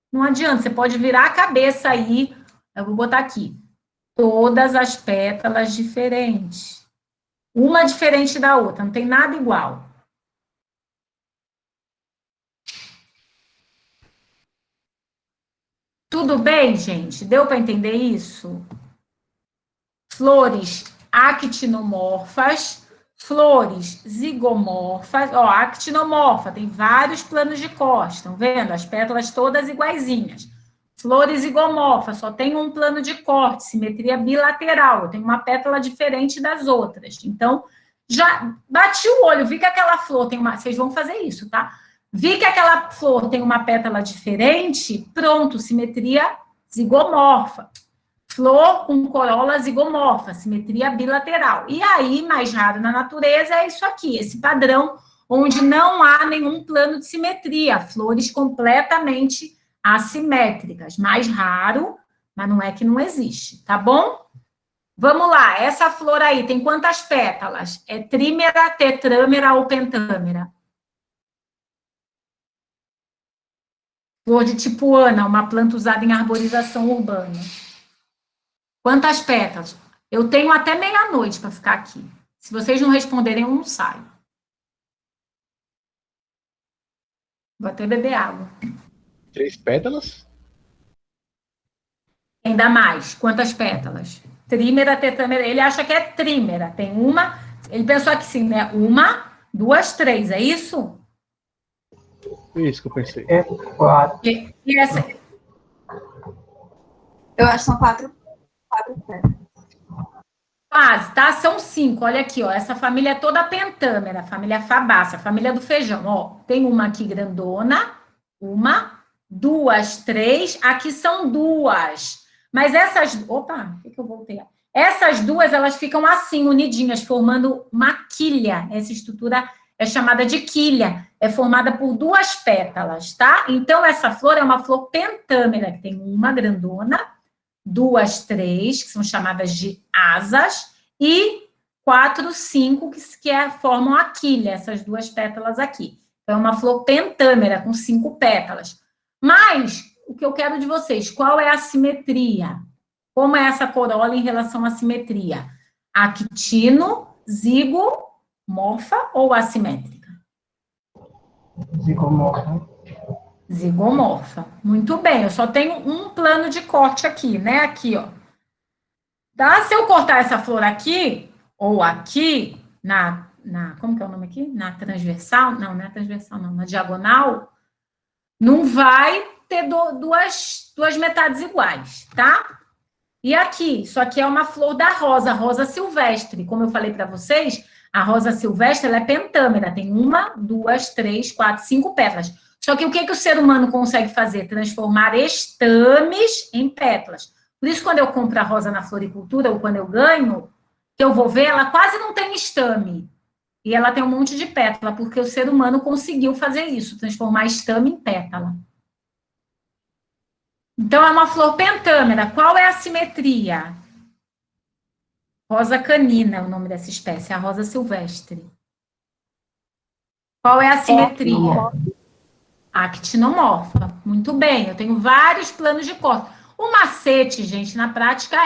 Não adianta, você pode virar a cabeça aí, eu vou botar aqui, todas as pétalas diferentes. Uma diferente da outra, não tem nada igual. Tudo bem, gente? Deu para entender isso? Flores actinomorfas, flores zigomorfas. Ó, actinomorfa tem vários planos de corte, estão vendo? As pétalas todas iguaizinhas. Flores zigomorfas só tem um plano de corte, simetria bilateral, tem uma pétala diferente das outras. Então, já bati o olho, vi que aquela flor tem uma... Vocês vão fazer isso, tá? Vi que aquela flor tem uma pétala diferente, pronto, simetria zigomorfa. Flor com corola zigomorfa, simetria bilateral. E aí, mais raro na natureza, é isso aqui, esse padrão, onde não há nenhum plano de simetria, flores completamente assimétricas. Mais raro, mas não é que não existe, tá bom? Vamos lá, essa flor aí tem quantas pétalas? É trímera, tetrâmera ou pentâmera? Flor de tipuana, uma planta usada em arborização urbana. Quantas pétalas? Eu tenho até meia-noite para ficar aqui. Se vocês não responderem, eu não saio. Vou até beber água.
3 pétalas?
Ainda mais. Quantas pétalas? Trímera, tetrâmera. Ele acha que é trímera. Tem uma. Ele pensou aqui sim, né? 1, 2, 3. É isso?
Isso que eu pensei.
É 4.
E essa?
Eu acho que são 4 pétalas.
Quase, tá? São 5. Olha aqui, ó. Essa família é toda pentâmera, família fabácea, família do feijão. Ó, tem uma aqui grandona, 1, 2, 3. Aqui são 2. Mas essas... Opa, o que eu voltei? Essas 2, elas ficam assim, unidinhas, formando uma quilha. Essa estrutura é chamada de quilha. É formada por 2 pétalas, tá? Então, essa flor é uma flor pentâmera, que tem uma grandona, 2, 3, que são chamadas de asas, e 4, 5, formam a quilha, essas duas pétalas aqui. Então, é uma flor pentâmera, com 5 pétalas. Mas, o que eu quero de vocês, qual é a simetria? Como é essa corola em relação à simetria? Actino, zigomorfa ou assimétrica?
Zigomorfa.
Zigomorfa. Muito bem, eu só tenho um plano de corte aqui, né? Aqui, ó. Tá? Se eu cortar essa flor aqui, ou aqui, como que é o nome aqui? Na transversal? Não é transversal, não. Na diagonal, não vai ter duas metades iguais, tá? E aqui, isso aqui é uma flor da rosa silvestre. Como eu falei para vocês, a rosa silvestre ela é pentâmera, tem 1, 2, 3, 4, 5 pétalas. Só que o que o ser humano consegue fazer? Transformar estames em pétalas. Por isso, quando eu compro a rosa na floricultura, ou quando eu ganho, que eu vou ver, ela quase não tem estame. E ela tem um monte de pétala, porque o ser humano conseguiu fazer isso, transformar estame em pétala. Então, é uma flor pentâmera. Qual é a simetria? Rosa canina é o nome dessa espécie, a rosa silvestre. Qual é a simetria? Actinomorfa. Muito bem, eu tenho vários planos de corte. O macete, gente, na prática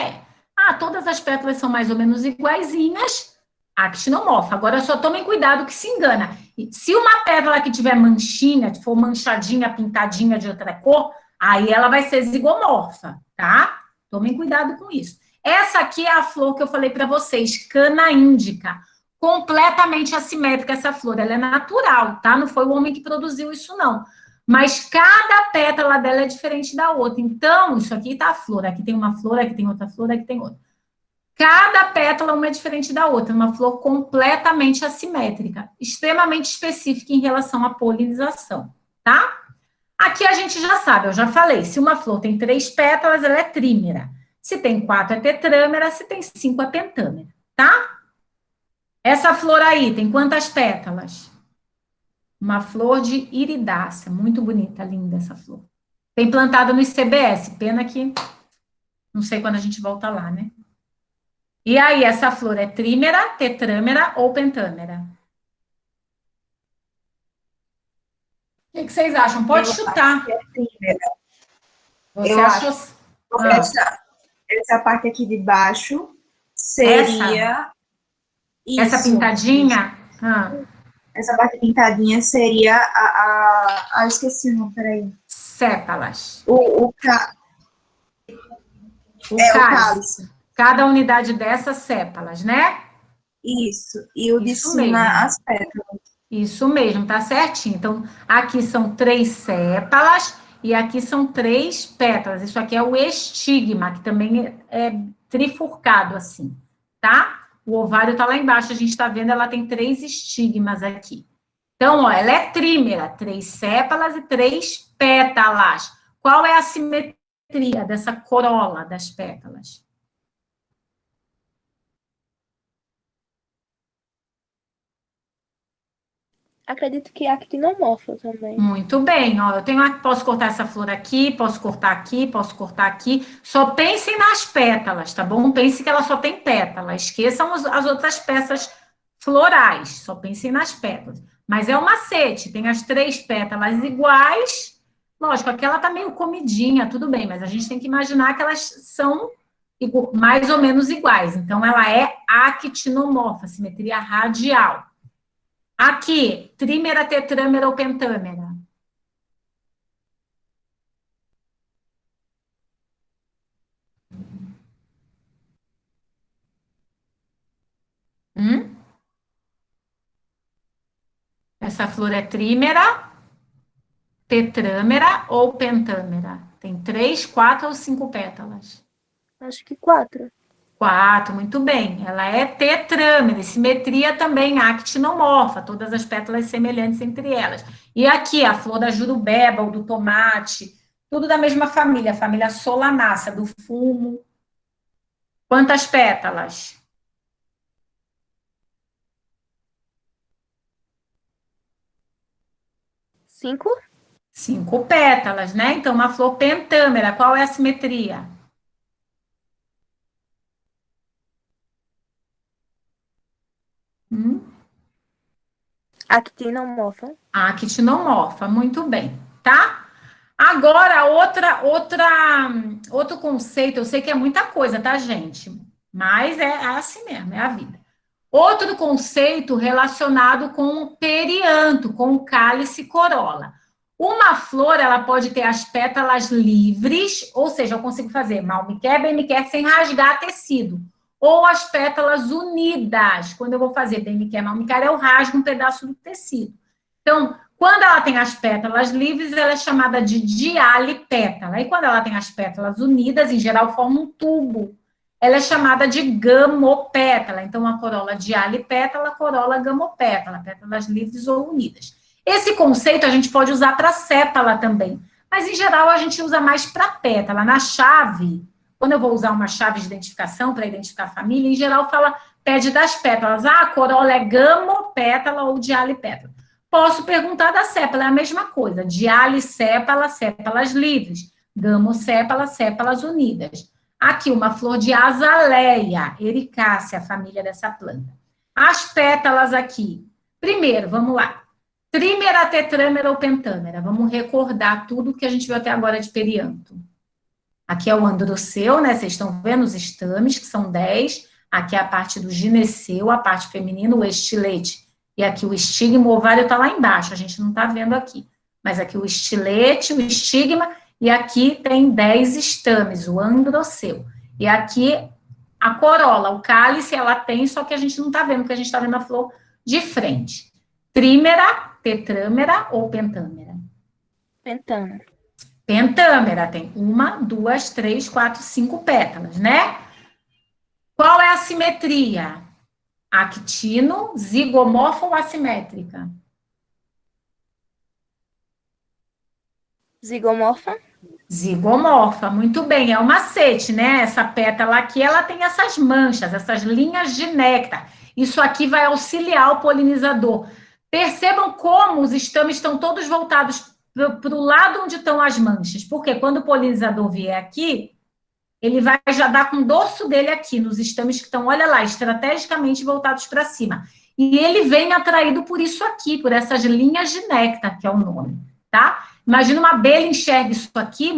todas as pétalas são mais ou menos iguaizinhas, actinomorfa. Agora, só tomem cuidado que se engana. Se uma pétala que tiver manchinha, for manchadinha, pintadinha de outra cor, aí ela vai ser zigomorfa, tá? Tomem cuidado com isso. Essa aqui é a flor que eu falei para vocês, cana índica. Completamente assimétrica essa flor, ela é natural, tá? Não foi o homem que produziu isso, não. Mas cada pétala dela é diferente da outra. Então, isso aqui tá a flor, aqui tem uma flor, aqui tem outra flor, aqui tem outra. Cada pétala uma é diferente da outra, uma flor completamente assimétrica, extremamente específica em relação à polinização, tá? Aqui a gente já sabe, eu já falei, se uma flor tem 3 pétalas, ela é trímera. Se tem 4, é tetrâmera, se tem 5, é pentâmera, tá? Essa flor aí, tem quantas pétalas? Uma flor de iridácea, muito bonita, linda essa flor. Tem plantada no ICBS, pena que não sei quando a gente volta lá, né? E aí, essa flor é trímera, tetrâmera ou pentâmera? O que vocês acham? Pode chutar.
É trímera.
Você
Eu
achou?
Essa parte aqui de baixo seria...
Essa pintadinha?
Essa parte pintadinha seria esqueci o nome, peraí.
Sépalas.
O cálice.
Cada unidade dessas sépalas, né?
Isso. E o de
Isso
cima,
mesmo.
as pétalas.
Isso mesmo, tá certinho. Então, aqui são 3 sépalas e aqui são 3 pétalas. Isso aqui é o estigma, que também é trifurcado assim, tá? O ovário tá lá embaixo, a gente tá vendo, ela tem 3 estigmas aqui. Então, ó, ela é trímera, 3 sépalas e 3 pétalas. Qual é a simetria dessa corola das pétalas?
Acredito que é actinomorfa também.
Muito bem, ó, posso cortar essa flor aqui, posso cortar aqui, posso cortar aqui. Só pensem nas pétalas, tá bom? Pense que ela só tem pétala. Esqueçam as outras peças florais, só pensem nas pétalas. Mas é um macete, tem as 3 pétalas iguais. Lógico, aquela tá meio comidinha, tudo bem, mas a gente tem que imaginar que elas são mais ou menos iguais. Então, ela é actinomorfa, simetria radial. Aqui, trímera, tetrâmera ou pentâmera? Essa flor é trímera, tetrâmera ou pentâmera? Tem 3, 4 ou 5 pétalas?
Acho que 4.
4, muito bem. Ela é tetrâmera, simetria também actinomorfa, todas as pétalas semelhantes entre elas. E aqui, a flor da jurubeba ou do tomate, tudo da mesma família, a família solanácea, do fumo. Quantas pétalas?
5?
5 pétalas, né? Então, uma flor pentâmera, qual é a simetria?
Actinomorfa.
Actinomorfa, muito bem, tá? Agora, outro conceito, eu sei que é muita coisa, tá, gente? Mas é assim mesmo, é a vida. Outro conceito relacionado com o perianto, com o cálice e corola. Uma flor, ela pode ter as pétalas livres, ou seja, eu consigo fazer mal me quer, bem me quer, sem rasgar tecido. Ou as pétalas unidas. Quando eu vou fazer bem me quer, mal me quer, eu rasgo um pedaço do tecido. Então, quando ela tem as pétalas livres, ela é chamada de dialipétala. E quando ela tem as pétalas unidas, em geral, forma um tubo. Ela é chamada de gamopétala. Então, a corola dialipétala, corola gamopétala, pétalas livres ou unidas. Esse conceito a gente pode usar para sépala também, mas, em geral, a gente usa mais para pétala. Na chave, quando eu vou usar uma chave de identificação para identificar a família, em geral, pede das pétalas. Ah, a corola é gamopétala ou dialipétala. Posso perguntar da sépala, é a mesma coisa. Dialisépala, sépalas livres. Gamosépala, sépalas unidas. Aqui, uma flor de azaleia, ericácea, a família dessa planta. As pétalas aqui. Primeiro, vamos lá. Trímera, tetrâmera ou pentâmera. Vamos recordar tudo que a gente viu até agora de perianto. Aqui é o androceu, né? Vocês estão vendo os estames, que são 10. Aqui é a parte do gineceu, a parte feminina, o estilete. E aqui o estigma, o ovário está lá embaixo, a gente não está vendo aqui. Mas aqui o estilete, o estigma, e aqui tem 10 estames, o androceu. E aqui a corola, o cálice, ela tem, só que a gente não está vendo, porque a gente está vendo a flor de frente. Trímera, tetrâmera ou pentâmera?
Pentâmera.
Pentâmera tem 1, 2, 3, 4, 5 pétalas, né? Qual é a simetria? Actino, zigomorfa ou assimétrica?
Zigomorfa.
Zigomorfa, muito bem, é um macete, né? Essa pétala aqui, ela tem essas manchas, essas linhas de néctar. Isso aqui vai auxiliar o polinizador. Percebam como os estames estão todos voltados para o lado onde estão as manchas, porque quando o polinizador vier aqui, ele vai já dar com o dorso dele aqui, nos estames que estão, olha lá, estrategicamente voltados para cima. E ele vem atraído por isso aqui, por essas linhas de néctar, que é o nome, tá? Imagina uma abelha enxerga isso aqui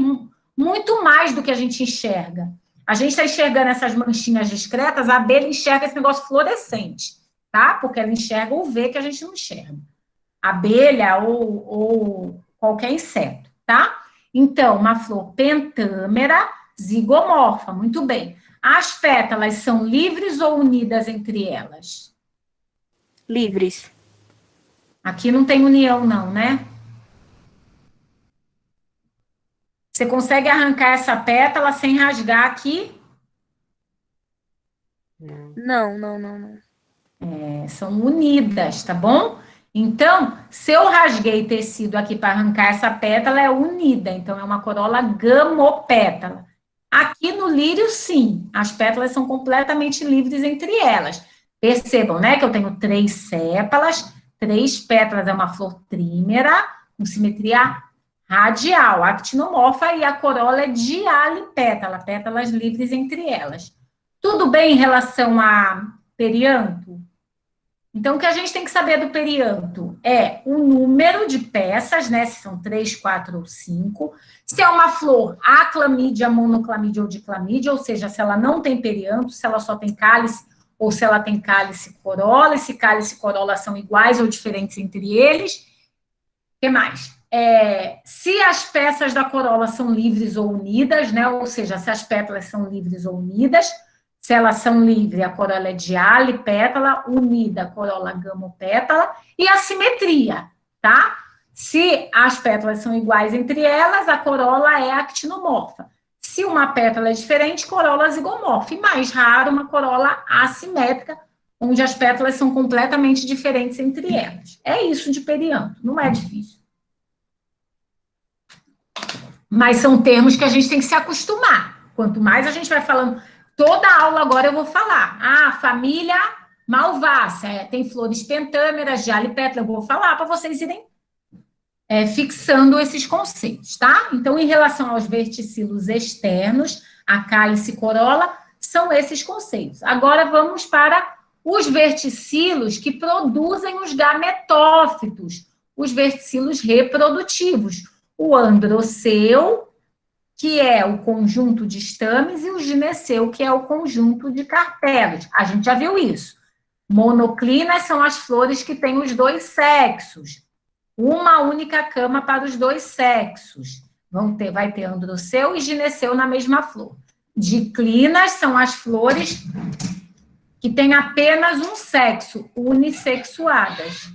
muito mais do que a gente enxerga. A gente está enxergando essas manchinhas discretas, a abelha enxerga esse negócio fluorescente, tá? Porque ela enxerga o V que a gente não enxerga. Abelha ou qualquer inseto, tá? Então, uma flor pentâmera, zigomorfa, muito bem. As pétalas são livres ou unidas entre elas?
Livres.
Aqui não tem união, não, né? Você consegue arrancar essa pétala sem rasgar aqui?
Não.
São unidas, tá bom? Então, se eu rasguei tecido aqui para arrancar essa pétala, é unida. Então, é uma corola gamopétala. Aqui no lírio, sim, as pétalas são completamente livres entre elas. Percebam, né, que eu tenho 3 sépalas, 3 pétalas, é uma flor trímera, com simetria radial, actinomorfa, e a corola é dialipétala, pétalas livres entre elas. Tudo bem em relação a perianto? Então, o que a gente tem que saber do perianto é o número de peças, né? Se são 3, 4 ou 5. Se é uma flor aclamídia, monoclamídia ou diclamídia, ou seja, se ela não tem perianto, se ela só tem cálice, ou se ela tem cálice e corola, e se cálice e corola são iguais ou diferentes entre eles. O que mais? Se as peças da corola são livres ou unidas, né? Ou seja, se as pétalas são livres ou unidas. Se elas são livres, a corola é dialipétala, unida, a corola gamopétala, e a simetria, tá? Se as pétalas são iguais entre elas, a corola é actinomorfa. Se uma pétala é diferente, corola zigomorfa. E mais raro, uma corola assimétrica, onde as pétalas são completamente diferentes entre elas. É isso de perianto, não é difícil. Mas são termos que a gente tem que se acostumar. Quanto mais a gente vai falando... Toda aula agora eu vou falar. Família malvácea, tem flores pentâmeras, dialipétala, eu vou falar para vocês irem fixando esses conceitos, tá? Então, em relação aos verticilos externos, a cálice e corola, são esses conceitos. Agora, vamos para os verticilos que produzem os gametófitos, os verticilos reprodutivos. O androceu, que é o conjunto de estames, e o gineceu, que é o conjunto de carpelos. A gente já viu isso. Monoclinas são as flores que têm os dois sexos. Uma única cama para os dois sexos. Vai ter androceu e gineceu na mesma flor. Diclinas são as flores que têm apenas um sexo, unissexuadas.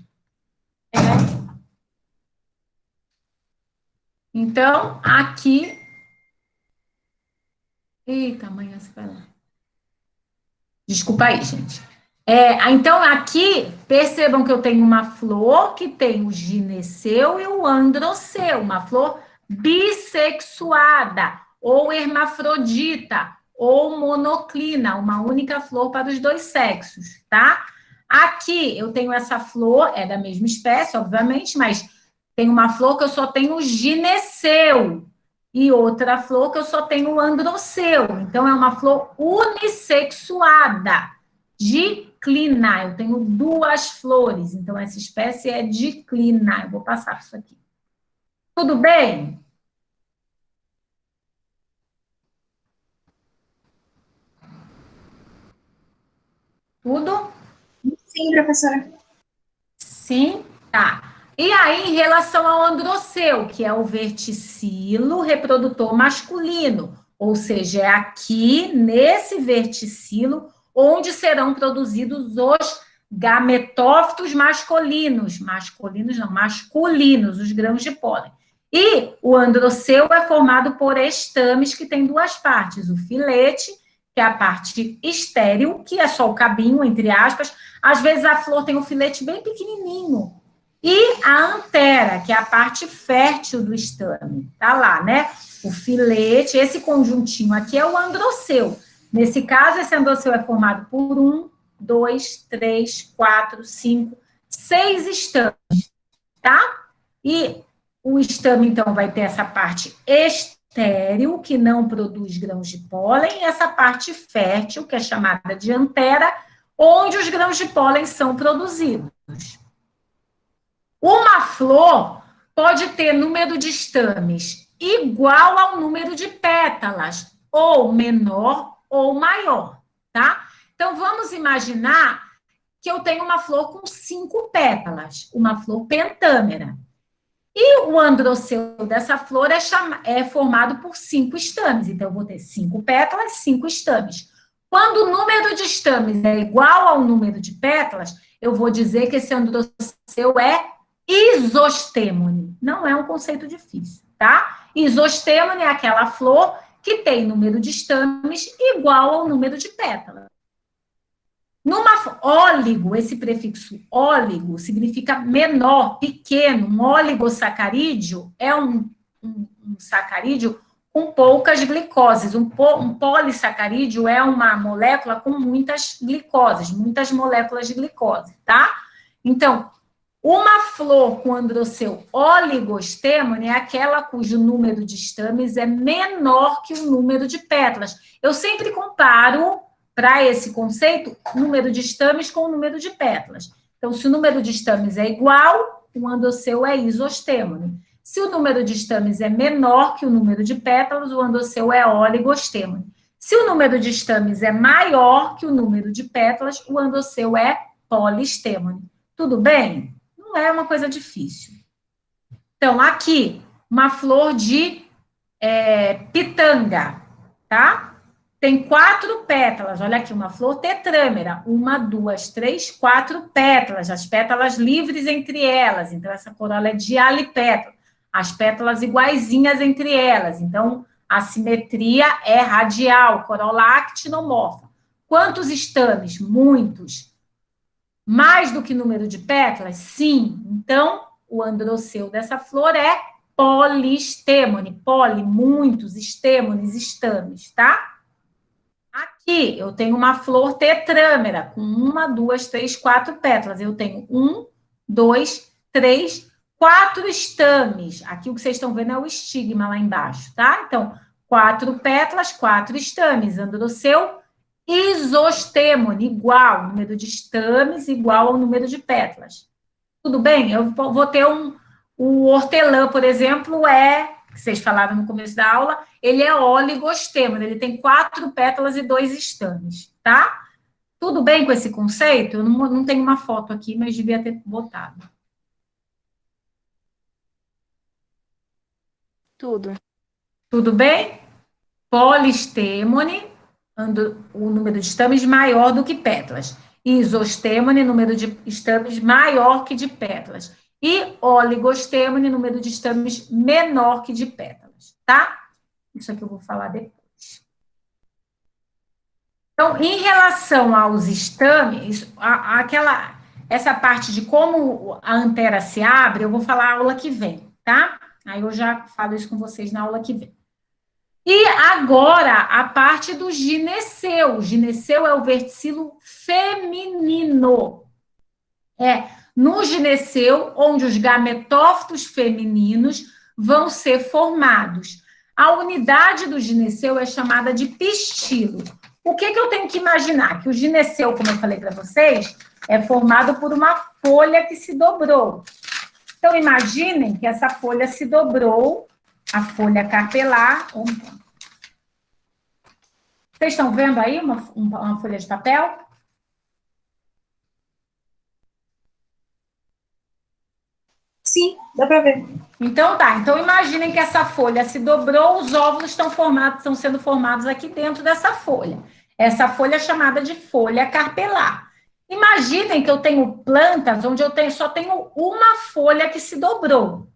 Então, aqui... Eita, amanhã você vai lá. Desculpa aí, gente. Então, aqui, percebam que eu tenho uma flor que tem o gineceu e o androceu, uma flor bissexuada, ou hermafrodita, ou monoclina, uma única flor para os dois sexos, tá? Aqui, eu tenho essa flor, é da mesma espécie, obviamente, mas tem uma flor que eu só tenho o gineceu, e outra flor que eu só tenho o androceu. Então, é uma flor unissexuada, diclina. Eu tenho duas flores, então essa espécie é diclina. Eu vou passar isso aqui. Tudo bem? Tudo?
Sim, professora.
Sim? Tá. E aí, em relação ao androceu, que é o verticilo reprodutor masculino, ou seja, é aqui, nesse verticilo, onde serão produzidos os gametófitos masculinos. Masculinos não, masculinos, os grãos de pólen. E o androceu é formado por estames que tem duas partes, o filete, que é a parte estéril, que é só o cabinho, entre aspas. Às vezes a flor tem um filete bem pequenininho. E a antera, que é a parte fértil do estame. Tá lá, né? O filete, esse conjuntinho aqui é o androceu. Nesse caso, esse androceu é formado por 1, 2, 3, 4, 5, 6 estames, tá? E o estame, então, vai ter essa parte estéril, que não produz grãos de pólen, e essa parte fértil, que é chamada de antera, onde os grãos de pólen são produzidos. Uma flor pode ter número de estames igual ao número de pétalas, ou menor ou maior, tá? Então, vamos imaginar que eu tenho uma flor com 5 pétalas, uma flor pentâmera. E o androceu dessa flor é formado por 5 estames. Então, eu vou ter 5 pétalas, 5 estames. Quando o número de estames é igual ao número de pétalas, eu vou dizer que esse androceu é isostêmone. Não é um conceito difícil, tá? Isostêmone é aquela flor que tem número de estames igual ao número de pétalas. Óligo, esse prefixo óligo significa menor, pequeno. Um oligosacarídeo é um sacarídeo com poucas glicoses. Um polissacarídeo é uma molécula com muitas glicoses, muitas moléculas de glicose, tá? Então, uma flor com androceu oligostêmone é aquela cujo número de estames é menor que o número de pétalas. Eu sempre comparo, para esse conceito, o número de estames com o número de pétalas. Então, se o número de estames é igual, o androceu é isostêmone. Se o número de estames é menor que o número de pétalas, o androceu é oligostêmone. Se o número de estames é maior que o número de pétalas, o androceu é polistêmone. Tudo bem? Não é uma coisa difícil. Então, aqui, uma flor de pitanga, tá? Tem 4 pétalas. Olha aqui, uma flor tetrâmera. 1, 2, 3, 4 pétalas. As pétalas livres entre elas. Então, essa corola é dialipétala. As pétalas iguaizinhas entre elas. Então, a simetria é radial. Corola actinomorfa. Quantos estames? Muitos. Mais do que número de pétalas? Sim. Então, o androceu dessa flor é polistêmone. Poli, muitos, estêmones, estames, tá? Aqui, eu tenho uma flor tetrâmera, com 1, 2, 3, 4 pétalas. Eu tenho 1, 2, 3, 4 estames. Aqui o que vocês estão vendo é o estigma lá embaixo, tá? Então, 4 pétalas, 4 estames. Androceu Isostêmone, igual, número de estames igual ao número de pétalas. Tudo bem? Eu vou ter o hortelã, por exemplo, que vocês falaram no começo da aula, ele é oligostêmone, ele tem 4 pétalas e 2 estames, tá? Tudo bem com esse conceito? Eu não tenho uma foto aqui, mas devia ter botado.
Tudo.
Tudo bem? Polistêmone, o número de estames maior do que pétalas. Isostêmone, número de estames maior que de pétalas. E oligostêmone, número de estames menor que de pétalas, tá? Isso aqui eu vou falar depois. Então, em relação aos estames, essa parte de como a antera se abre, eu vou falar a aula que vem, tá? Aí eu já falo isso com vocês na aula que vem. E agora, a parte do gineceu. O gineceu é o verticilo feminino. No gineceu, onde os gametófitos femininos vão ser formados. A unidade do gineceu é chamada de pistilo. O que eu tenho que imaginar? Que o gineceu, como eu falei para vocês, é formado por uma folha que se dobrou. Então, imaginem que essa folha se dobrou, a folha carpelar. Vocês estão vendo aí uma folha de papel?
Sim, dá para ver.
Então, tá. Então, imaginem que essa folha se dobrou, os óvulos estão sendo formados aqui dentro dessa folha. Essa folha é chamada de folha carpelar. Imaginem que eu tenho plantas onde só tenho uma folha que se dobrou.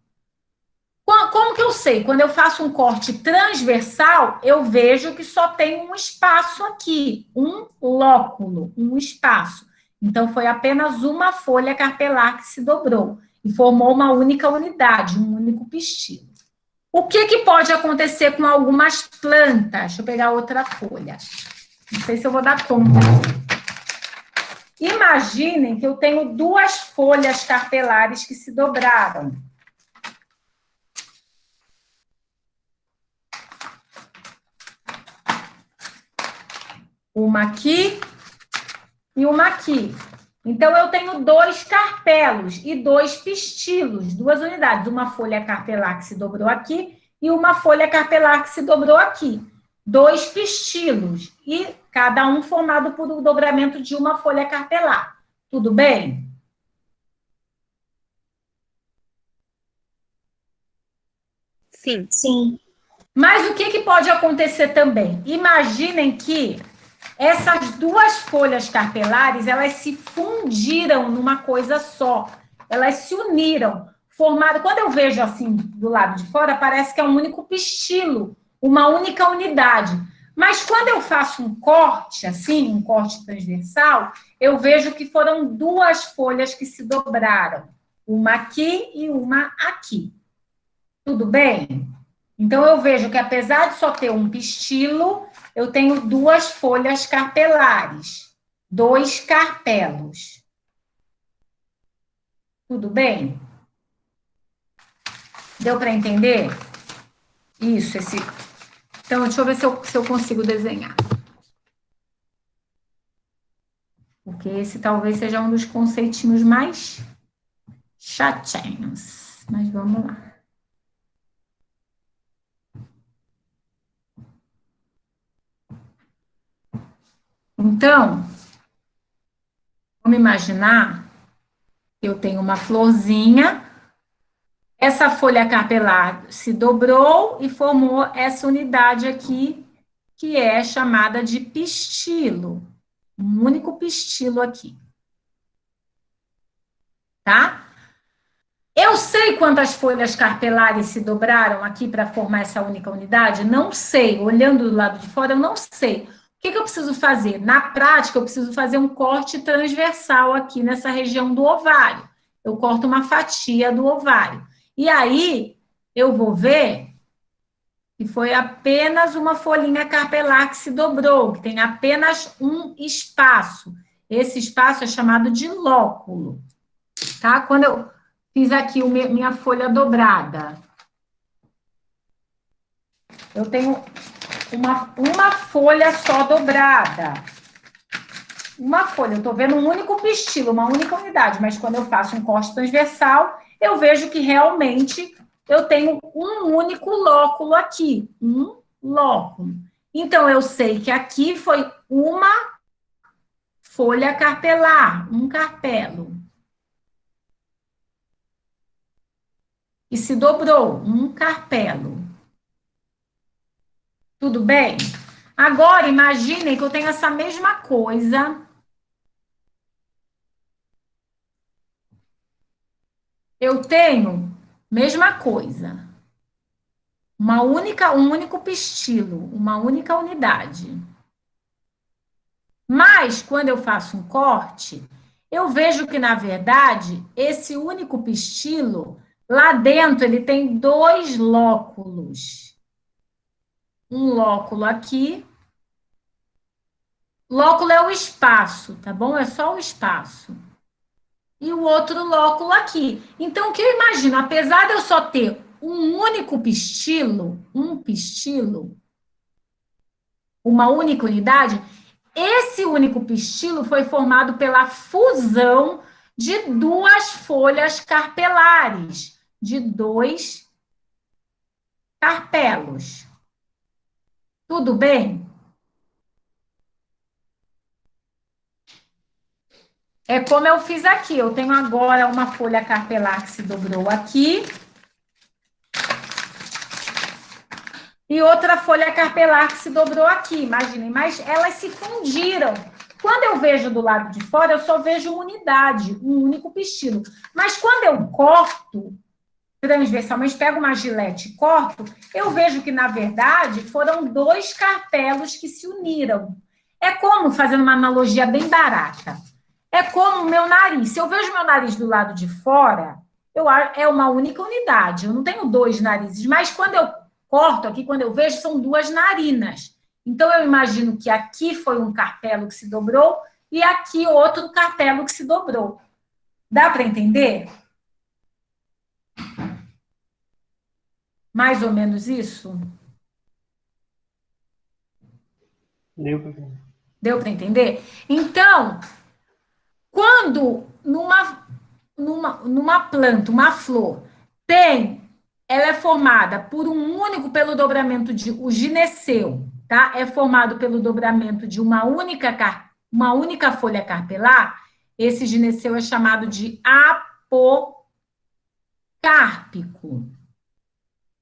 Como que eu sei? Quando eu faço um corte transversal, eu vejo que só tem um espaço aqui, um lóculo, um espaço. Então, foi apenas uma folha carpelar que se dobrou e formou uma única unidade, um único pistilo. O que pode acontecer com algumas plantas? Deixa eu pegar outra folha. Não sei se eu vou dar conta. Imaginem que eu tenho 2 folhas carpelares que se dobraram. Uma aqui e uma aqui. Então, eu tenho 2 carpelos e 2 pistilos, 2 unidades. Uma folha carpelar que se dobrou aqui e uma folha carpelar que se dobrou aqui. 2 pistilos, e cada um formado por um dobramento de uma folha carpelar. Tudo bem?
Sim.
Sim.
Mas o que pode acontecer também? Imaginem que essas 2 folhas carpelares, elas se fundiram numa coisa só. Elas se uniram, formaram. Quando eu vejo assim do lado de fora, parece que é um único pistilo, uma única unidade. Mas quando eu faço um corte, assim, um corte transversal, eu vejo que foram 2 folhas que se dobraram. Uma aqui e uma aqui. Tudo bem? Então, eu vejo que apesar de só ter um pistilo, eu tenho 2 folhas carpelares, 2 carpelos. Tudo bem? Deu para entender? Isso, Então, deixa eu ver se eu consigo desenhar. Porque esse talvez seja um dos conceitinhos mais chatinhos. Mas vamos lá. Então, vamos imaginar que eu tenho uma florzinha, essa folha carpelar se dobrou e formou essa unidade aqui, que é chamada de pistilo. Um único pistilo aqui. Tá? Eu sei quantas folhas carpelares se dobraram aqui para formar essa única unidade? Não sei. Olhando do lado de fora, eu não sei. O que eu preciso fazer? Na prática, eu preciso fazer um corte transversal aqui nessa região do ovário. Eu corto uma fatia do ovário. E aí, eu vou ver que foi apenas uma folhinha carpelar que se dobrou, que tem apenas um espaço. Esse espaço é chamado de lóculo. Tá? Quando eu fiz aqui minha folha dobrada, eu tenho uma folha só dobrada. uma folha, eu estou vendo um único pistilo, uma única unidade, mas quando eu faço um corte transversal, eu vejo que realmente eu tenho um único lóculo aqui, um lóculo. Então, eu sei que aqui foi uma folha carpelar, um carpelo. E se dobrou, um carpelo. Tudo bem? Agora, imaginem que eu tenho essa mesma coisa. Eu tenho mesma coisa. Um único pistilo, uma única unidade. Mas, quando eu faço um corte, eu vejo que, na verdade, esse único pistilo, lá dentro, ele tem 2 lóculos. Um lóculo aqui. Lóculo é o espaço, tá bom? É só o espaço. E o outro lóculo aqui. Então, o que eu imagino? Apesar de eu só ter um único pistilo, uma única unidade, esse único pistilo foi formado pela fusão de 2 folhas carpelares, de 2 carpelos. Tudo bem? É como eu fiz aqui. Eu tenho agora uma folha carpelar que se dobrou aqui. E outra folha carpelar que se dobrou aqui, imaginem. Mas elas se fundiram. Quando eu vejo do lado de fora, eu só vejo uma unidade, um único pistilo. Mas quando eu corto transversalmente, pego uma gilete e corto, eu vejo que, na verdade, foram 2 carpelos que se uniram. É como, fazendo uma analogia bem barata, é como o meu nariz. Se eu vejo meu nariz do lado de fora, é uma única unidade. Eu não tenho 2 narizes, mas quando eu corto aqui, quando eu vejo, são 2 narinas. Então, eu imagino que aqui foi um carpelo que se dobrou e aqui outro carpelo que se dobrou. Dá para entender? Mais ou menos isso? Deu para entender? Então, quando numa planta, uma flor, ela é formada por pelo dobramento de o gineceu, tá? É formado pelo dobramento de uma única folha carpelar. Esse gineceu é chamado de apocárpico.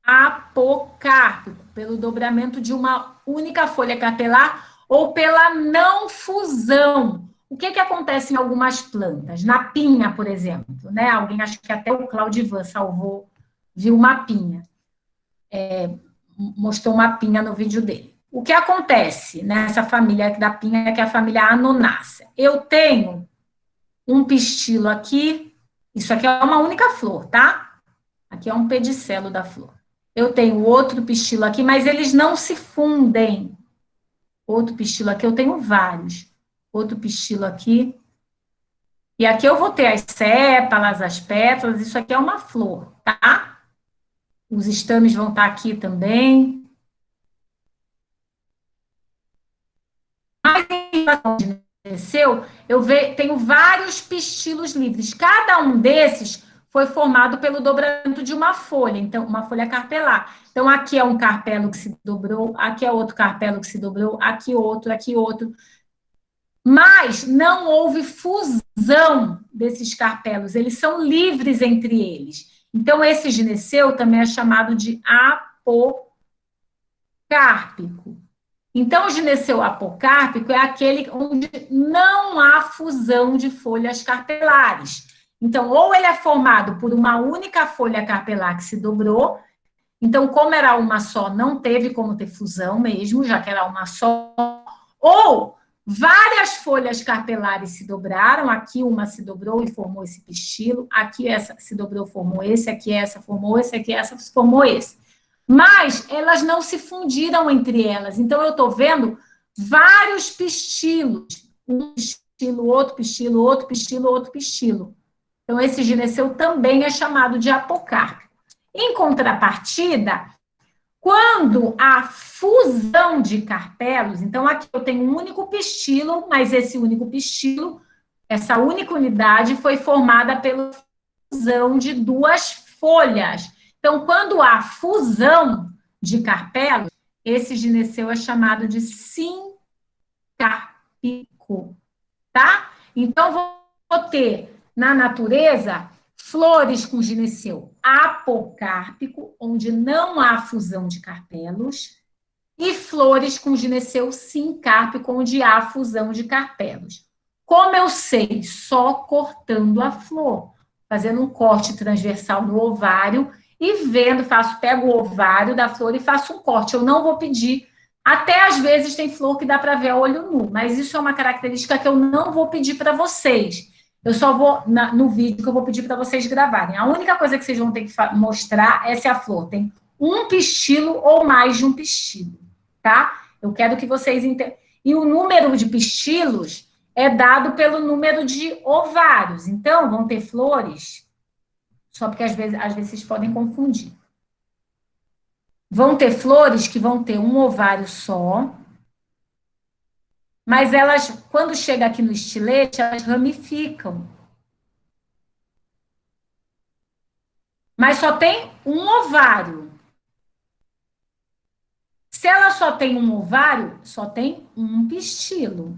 Apocárpico, pelo dobramento de uma única folha carpelar ou pela não fusão. O que acontece em algumas plantas? Na pinha, por exemplo, né? Alguém, acho que até o Claudivan viu uma pinha. Mostrou uma pinha no vídeo dele. O que acontece nessa família da pinha, que é a família Anonácea? Eu tenho um pistilo aqui, isso aqui é uma única flor, tá? Aqui é um pedicelo da flor. Eu tenho outro pistilo aqui, mas eles não se fundem. Outro pistilo aqui, eu tenho vários. Outro pistilo aqui. E aqui eu vou ter as sépalas, as pétalas, isso aqui é uma flor, tá? Os estames vão estar aqui também. Mas em relação ao gineceu, tenho vários pistilos livres. Cada um desses foi formado pelo dobramento de uma folha, então, uma folha carpelar. Então, aqui é um carpelo que se dobrou, aqui é outro carpelo que se dobrou, aqui outro, aqui outro. Mas não houve fusão desses carpelos, eles são livres entre eles. Então, esse gineceu também é chamado de apocárpico. Então, o gineceu apocárpico é aquele onde não há fusão de folhas carpelares. Então, ou ele é formado por uma única folha carpelar que se dobrou, então, como era uma só, não teve como ter fusão mesmo, já que era uma só, ou várias folhas carpelares se dobraram, aqui uma se dobrou e formou esse pistilo, aqui essa se dobrou, formou esse, aqui essa formou esse, aqui essa formou esse. Mas elas não se fundiram entre elas, então eu estou vendo vários pistilos, um pistilo, outro pistilo, outro pistilo, outro pistilo. Então, esse gineceu também é chamado de apocárpico. Em contrapartida, Quando a fusão de carpelos, então aqui eu tenho um único pistilo, mas esse único pistilo, essa única unidade foi formada pela fusão de duas folhas. Então, quando há fusão de carpelos, esse gineceu é chamado de sincárpico, tá? Então, vou ter na natureza flores com gineceu apocárpico, onde não há fusão de carpelos, e flores com gineceu sincárpico, onde há fusão de carpelos. Como eu sei? Só cortando a flor, fazendo um corte transversal no ovário e vendo, pego o ovário da flor e faço um corte. Eu não vou pedir, até às vezes tem flor que dá para ver a olho nu, mas isso é uma característica que eu não vou pedir para vocês. Eu só vou, no vídeo que eu vou pedir para vocês gravarem. A única coisa que vocês vão ter que mostrar é se a flor tem um pistilo ou mais de um pistilo, tá? Eu quero que vocês entendam. E o número de pistilos é dado pelo número de ovários. Então, vão ter flores, só porque às vezes vocês podem confundir. Vão ter flores que vão ter um ovário só, mas elas, quando chega aqui no estilete, elas ramificam. Mas só tem um ovário. Se ela só tem um ovário, só tem um pistilo.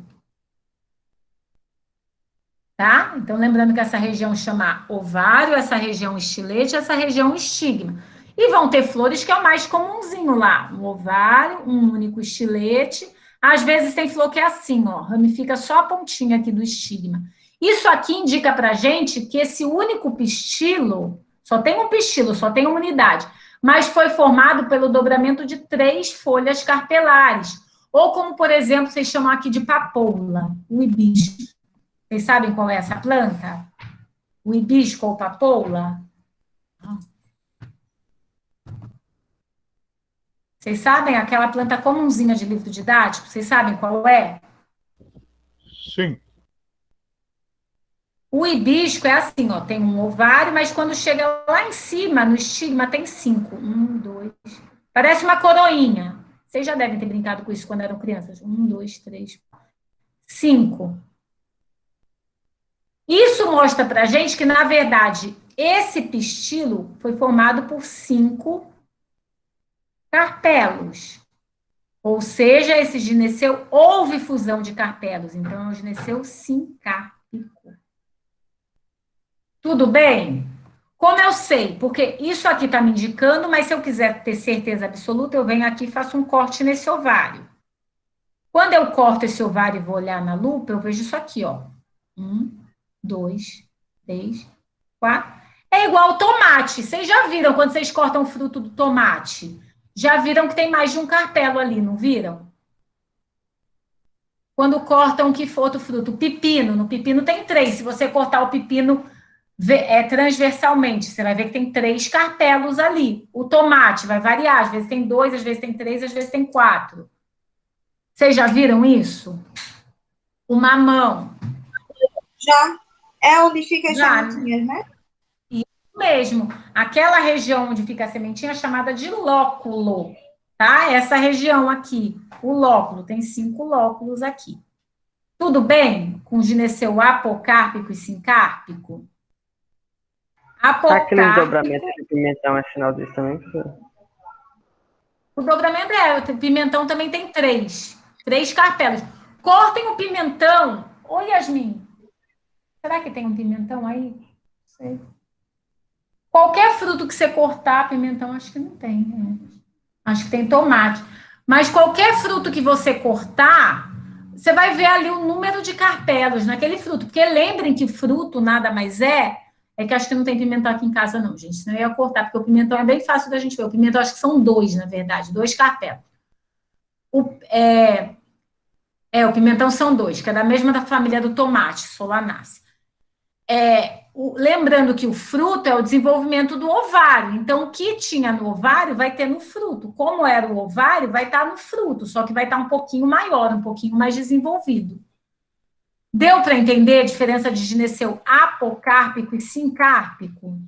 Tá? Então, lembrando que essa região chama ovário, essa região estilete, essa região estigma. E vão ter flores que é o mais comumzinho lá. Um ovário, um único estilete. Às vezes tem flor que é assim, ó, ramifica só a pontinha aqui do estigma. Isso aqui indica pra gente que esse único pistilo, só tem um pistilo, só tem uma unidade, mas foi formado pelo dobramento de 3 folhas carpelares. Ou como, por exemplo, vocês chamam aqui de papoula, o hibisco. Vocês sabem qual é essa planta? O hibisco ou papoula? Vocês sabem aquela planta comumzinha de livro didático? Vocês sabem qual é?
Sim.
O hibisco é assim, ó, tem um ovário, mas quando chega lá em cima, no estigma, tem 5. 1, 2. Parece uma coroinha. Vocês já devem ter brincado com isso quando eram crianças. 1, 2, 3, 5. Isso mostra pra gente que, na verdade, esse pistilo foi formado por 5 carpelos. Ou seja, esse gineceu houve fusão de carpelos. Então, é um gineceu sincárpico. Tudo bem? Como eu sei? Porque isso aqui está me indicando, mas se eu quiser ter certeza absoluta, eu venho aqui e faço um corte nesse ovário. Quando eu corto esse ovário e vou olhar na lupa, eu vejo isso aqui, ó. 1, 2, 3, 4. É igual ao tomate. Vocês já viram quando vocês cortam o fruto do tomate? Já viram que tem mais de um carpelo ali, não viram? Quando cortam que for outro fruto, o pepino. No pepino tem 3. Se você cortar o pepino transversalmente, você vai ver que tem 3 carpelos ali. O tomate vai variar. Às vezes tem 2, às vezes tem 3, às vezes tem 4. Vocês já viram isso? O mamão.
Já. É onde fica as sementinhas, né?
Mesmo, aquela região onde fica a sementinha é chamada de lóculo, tá? Essa região aqui, o lóculo, tem 5 lóculos aqui. Tudo bem? Com gineceu apocárpico e sincárpico?
Aquele dobramento de pimentão é sinal disso também?
O dobramento o pimentão também tem 3 carpelos. Cortem o pimentão. Ô, Yasmin, será que tem um pimentão aí? Não sei. Qualquer fruto que você cortar, pimentão, acho que não tem. Né? Acho que tem tomate. Mas qualquer fruto que você cortar, você vai ver ali o número de carpelos naquele fruto. Porque lembrem que fruto nada mais é que acho que não tem pimentão aqui em casa, não, gente. Senão eu ia cortar, porque o pimentão é bem fácil da gente ver. O pimentão, acho que são 2, na verdade, 2 carpelos. O pimentão são 2, que é da mesma família do tomate, Solanaceae. Lembrando que o fruto é o desenvolvimento do ovário. Então, o que tinha no ovário vai ter no fruto. Como era o ovário, vai estar no fruto, só que vai estar um pouquinho maior, um pouquinho mais desenvolvido. Deu para entender a diferença de gineceu apocárpico e sincárpico?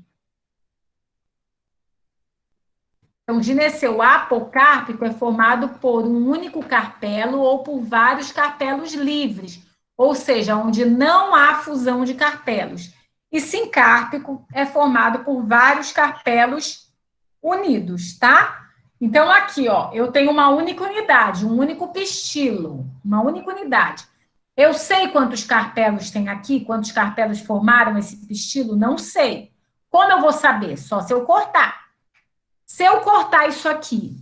o gineceu apocárpico é formado por um único carpelo ou por vários carpelos livres, ou seja, onde não há fusão de carpelos. E sincárpico é formado por vários carpelos unidos, tá? Então, aqui, ó, eu tenho uma única unidade, um único pistilo, uma única unidade. Eu sei quantos carpelos tem aqui, quantos carpelos formaram esse pistilo? Não sei. Como eu vou saber? Só se eu cortar. Se eu cortar isso aqui,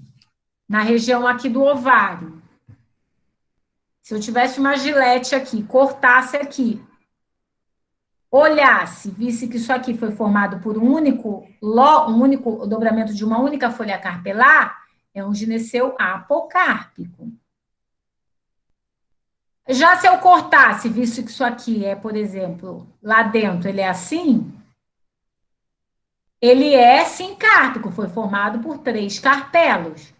na região aqui do ovário, se eu tivesse uma gilete aqui, cortasse aqui, olhasse, visse que isso aqui foi formado por um único dobramento de uma única folha carpelar, é um gineceu apocárpico. Já se eu cortasse, visto que isso aqui é, por exemplo, lá dentro ele é assim, ele é sincárpico, foi formado por 3 carpelos.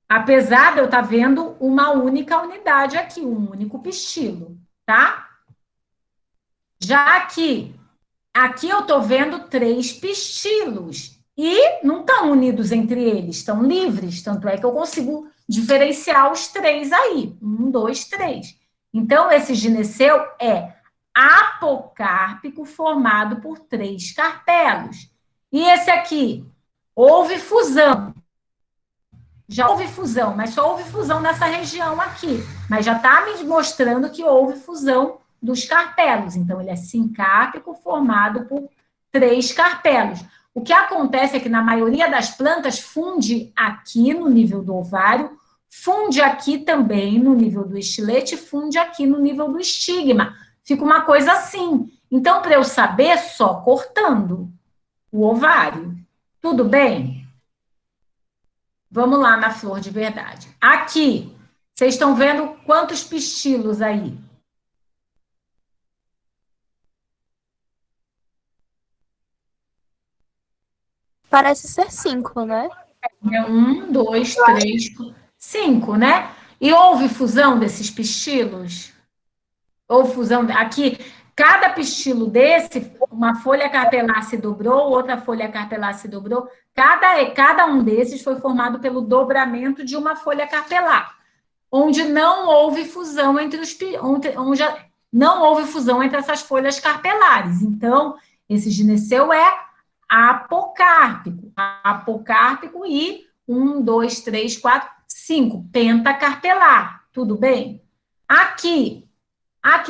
Apesar de eu estar vendo uma única unidade aqui, um único pistilo, tá? Já aqui eu estou vendo 3 pistilos e não estão unidos entre eles, estão livres, tanto é que eu consigo diferenciar os 3 aí, 1, 2, 3. Então, esse gineceu é apocárpico formado por 3 carpelos. E esse aqui, houve fusão. Já houve fusão, mas só houve fusão nessa região aqui. Mas já está me mostrando que houve fusão dos carpelos. Então, ele é sincárpico formado por 3 carpelos. O que acontece é que, na maioria das plantas, funde aqui no nível do ovário, funde aqui também no nível do estilete, funde aqui no nível do estigma. Fica uma coisa assim. Então, para eu saber, só cortando o ovário. Tudo bem? Vamos lá na flor de verdade. Aqui, vocês estão vendo quantos pistilos aí?
Parece ser 5, né?
1, 2, 3, 5, né? E houve fusão desses pistilos? Houve fusão aqui. Cada pistilo desse, uma folha carpelar se dobrou, outra folha carpelar se dobrou. Cada um desses foi formado pelo dobramento de uma folha carpelar, onde não houve fusão entre não houve fusão entre essas folhas carpelares. Então, esse gineceu é apocárpico. Apocárpico e 1, 2, 3, 4, 5, pentacarpelar. Tudo bem? Aqui,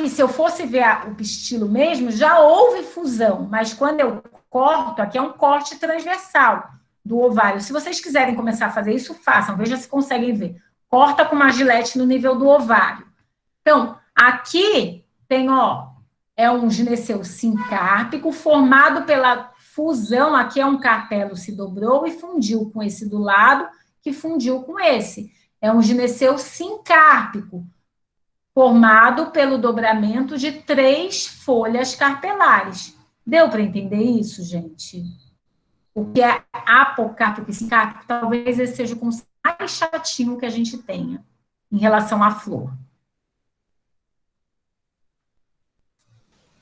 se eu fosse ver o pistilo mesmo, já houve fusão, mas quando eu corto, aqui é um corte transversal do ovário. Se vocês quiserem começar a fazer isso, façam, veja se conseguem ver. Corta com uma gilete no nível do ovário. Então, aqui tem, ó, é um gineceu sincárpico formado pela fusão, aqui é um carpelo se dobrou e fundiu com esse do lado, que fundiu com esse. É um gineceu sincárpico, formado pelo dobramento de 3 folhas carpelares. Deu para entender isso, gente? O que é apocárpico e sincárpico, talvez esse seja o conceito mais chatinho que a gente tenha em relação à flor.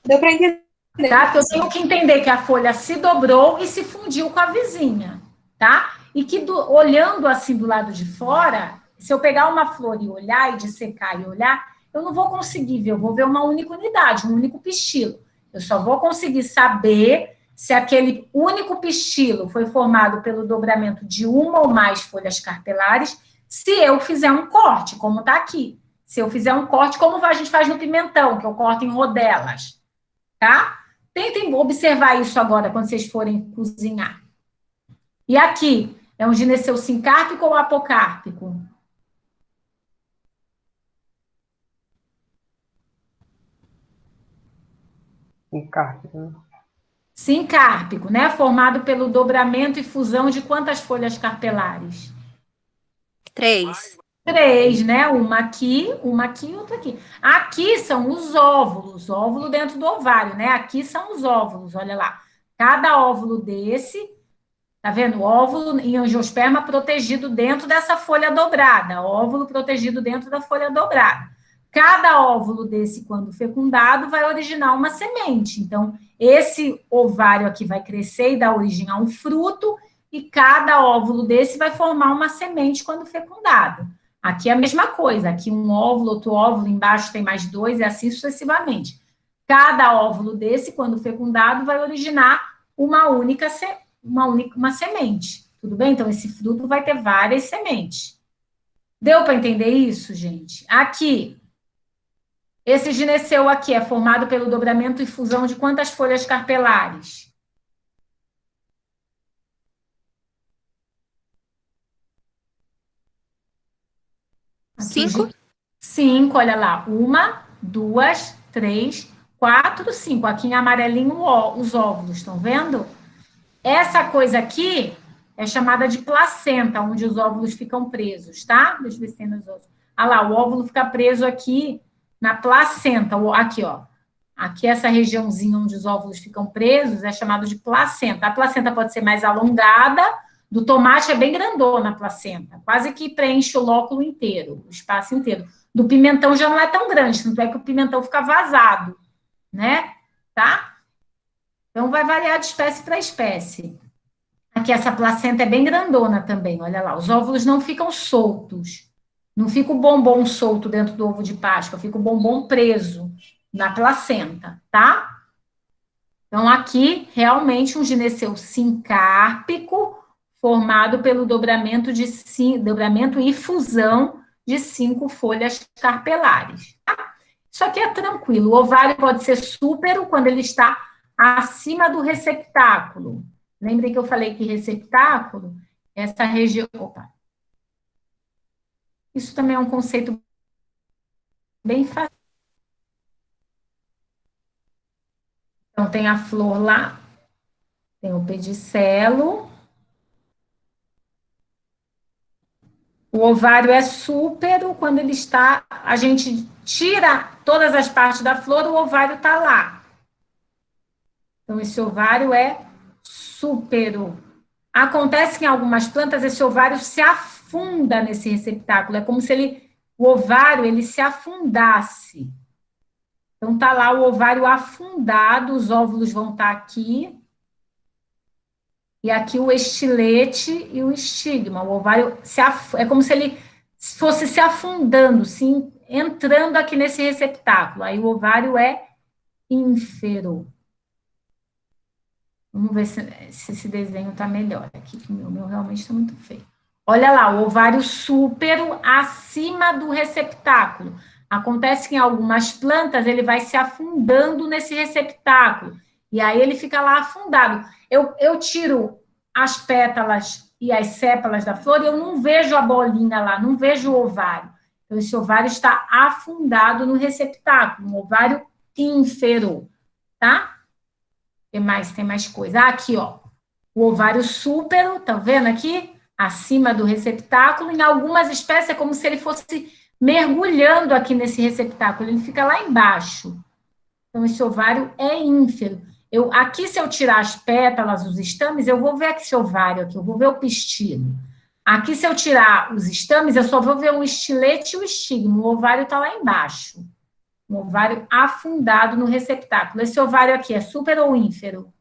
Deu para entender.
Tá? Porque eu tenho que entender que a folha se dobrou e se fundiu com a vizinha, tá? E que, olhando assim do lado de fora, se eu pegar uma flor e olhar, e dissecar e olhar, eu não vou conseguir ver, eu vou ver uma única unidade, um único pistilo. Eu só vou conseguir saber se aquele único pistilo foi formado pelo dobramento de uma ou mais folhas carpelares, se eu fizer um corte, como está aqui. Se eu fizer um corte, como a gente faz no pimentão, que eu corto em rodelas, tá? Tentem observar isso agora, quando vocês forem cozinhar. E aqui, é um gineceu sincárpico ou apocárpico?
Sincárpico, né?
Sincárpico, né? Formado pelo dobramento e fusão de quantas folhas carpelares?
3.
3, né? Uma aqui e outra aqui. Aqui são os óvulos, óvulo dentro do ovário, né? Aqui são os óvulos, olha lá. Cada óvulo desse, tá vendo? Óvulo em angiosperma protegido dentro dessa folha dobrada, óvulo protegido dentro da folha dobrada. Cada óvulo desse, quando fecundado, vai originar uma semente. Então, esse ovário aqui vai crescer e dar origem a um fruto, e cada óvulo desse vai formar uma semente quando fecundado. Aqui é a mesma coisa, aqui um óvulo, outro óvulo, embaixo tem mais dois, e assim sucessivamente. Cada óvulo desse, quando fecundado, vai originar uma semente. Tudo bem? Então, esse fruto vai ter várias sementes. Deu para entender isso, gente? Aqui, esse gineceu aqui é formado pelo dobramento e fusão de quantas folhas carpelares? Aqui,
5.
5, olha lá. 1, 2, 3, 4, 5. Aqui em amarelinho os óvulos, estão vendo? Essa coisa aqui é chamada de placenta, onde os óvulos ficam presos, tá? Deixa eu ver se tem nos outros. Ah lá, o óvulo fica preso aqui na placenta. Aqui, ó. Aqui essa regiãozinha onde os óvulos ficam presos é chamado de placenta. A placenta pode ser mais alongada, do tomate é bem grandona a placenta, quase que preenche o lóculo inteiro, o espaço inteiro. Do pimentão já não é tão grande, tanto é que o pimentão fica vazado, né? Tá? Então, vai variar de espécie para espécie. Aqui, essa placenta é bem grandona também, olha lá. Os óvulos não ficam soltos. Não fica o bombom solto dentro do ovo de Páscoa, fica o bombom preso na placenta, tá? Então, aqui, realmente, um gineceu sincárpico formado pelo dobramento e fusão de 5 folhas carpelares. Tá? Isso aqui é tranquilo. O ovário pode ser súpero quando ele está acima do receptáculo. Lembrem que eu falei que receptáculo, essa região... Opa! Isso também é um conceito bem fácil. Então, tem a flor lá, tem o pedicelo. O ovário é súpero quando ele está... A gente tira todas as partes da flor, o ovário está lá. Então, esse ovário é súpero. Acontece que em algumas plantas esse ovário se afunda nesse receptáculo. É como se o ovário ele se afundasse. Então, tá lá o ovário afundado, os óvulos vão estar aqui. E aqui o estilete e o estigma. O ovário é como se ele fosse se afundando, entrando aqui nesse receptáculo. Aí o ovário é ínfero. Vamos ver se esse desenho está melhor aqui, que o meu realmente está muito feio. Olha lá, o ovário súpero acima do receptáculo. Acontece que em algumas plantas ele vai se afundando nesse receptáculo. E aí ele fica lá afundado. Eu tiro as pétalas e as sépalas da flor e eu não vejo a bolinha lá, não vejo o ovário. Então, esse ovário está afundado no receptáculo, um ovário ínfero, tá? Tem mais coisa. Aqui, ó. O ovário súpero, tá vendo aqui? Acima do receptáculo. Em algumas espécies é como se ele fosse mergulhando aqui nesse receptáculo. Ele fica lá embaixo. Então, esse ovário é ínfero. Aqui, se eu tirar as pétalas, os estames, eu vou ver aqui esse ovário aqui, eu vou ver o pistilo. Aqui, se eu tirar os estames, eu só vou ver o estilete e o estigma. O ovário tá lá embaixo. Um ovário afundado no receptáculo. Esse ovário aqui é súpero ou ínfero?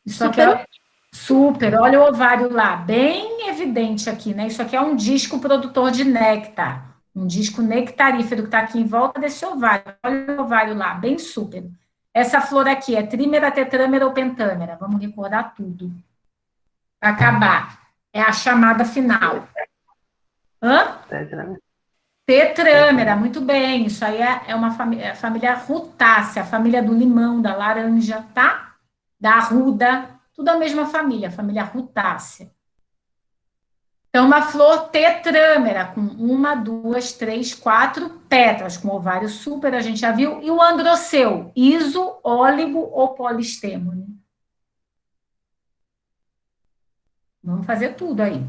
Isso aqui é súpero. Olha o ovário lá, bem evidente aqui, né? Isso aqui é um disco produtor de néctar. Um disco nectarífero que está aqui em volta desse ovário. Olha o ovário lá, bem súpero. Essa flor aqui é trímera, tetrâmera ou pentâmera? Vamos recordar tudo. Para acabar. É a chamada final. Hã? Tetrâmera, muito bem. Isso aí é uma família, a família rutácea, a família do limão, da laranja, tá? Da arruda, tudo a mesma família, a família rutácea. Então, uma flor tetrâmera, com 1, 2, 3, 4 pétalas, com ovário súpero, a gente já viu. E o androceu, iso, óligo ou polistêmone? Vamos fazer tudo aí.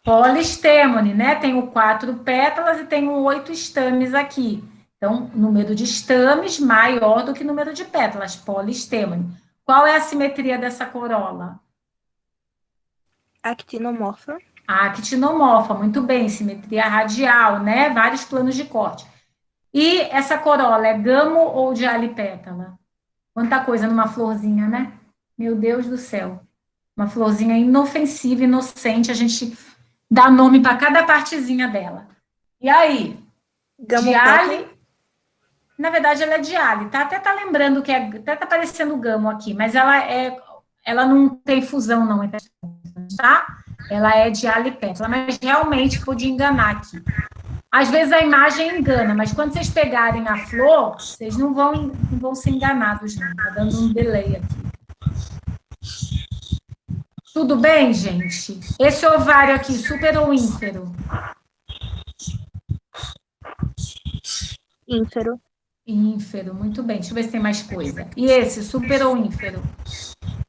Polistêmone, né? Tenho 4 pétalas e tenho 8 estames aqui. Então, número de estames maior do que número de pétalas, polistêmone. Qual é a simetria dessa corola?
Actinomorfa.
A actinomorfa, muito bem, simetria radial, né? Vários planos de corte. E essa corola é gamo ou dialipétala? Quanta coisa numa florzinha, né? Meu Deus do céu. Uma florzinha inofensiva, inocente, a gente dá nome para cada partezinha dela. E aí? Diale, na verdade ela é diale, tá? Até tá lembrando que até tá parecendo gamo aqui, mas ela não tem fusão não, tá? Ela é dialipétala, mas realmente podia enganar aqui. Às vezes a imagem engana, mas quando vocês pegarem a flor, vocês não vão ser enganados, não. Tá dando um delay aqui. Tudo bem, gente? Esse ovário aqui, super ou ínfero?
Ínfero.
Ínfero, muito bem. Deixa eu ver se tem mais coisa. E esse, super ou ínfero?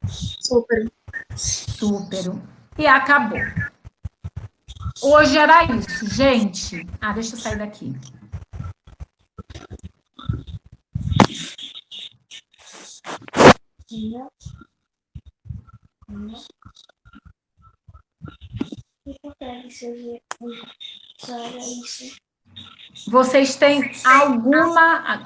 Super.
Súpero. E acabou. Hoje era isso, gente. Deixa eu sair daqui. Vocês têm alguma...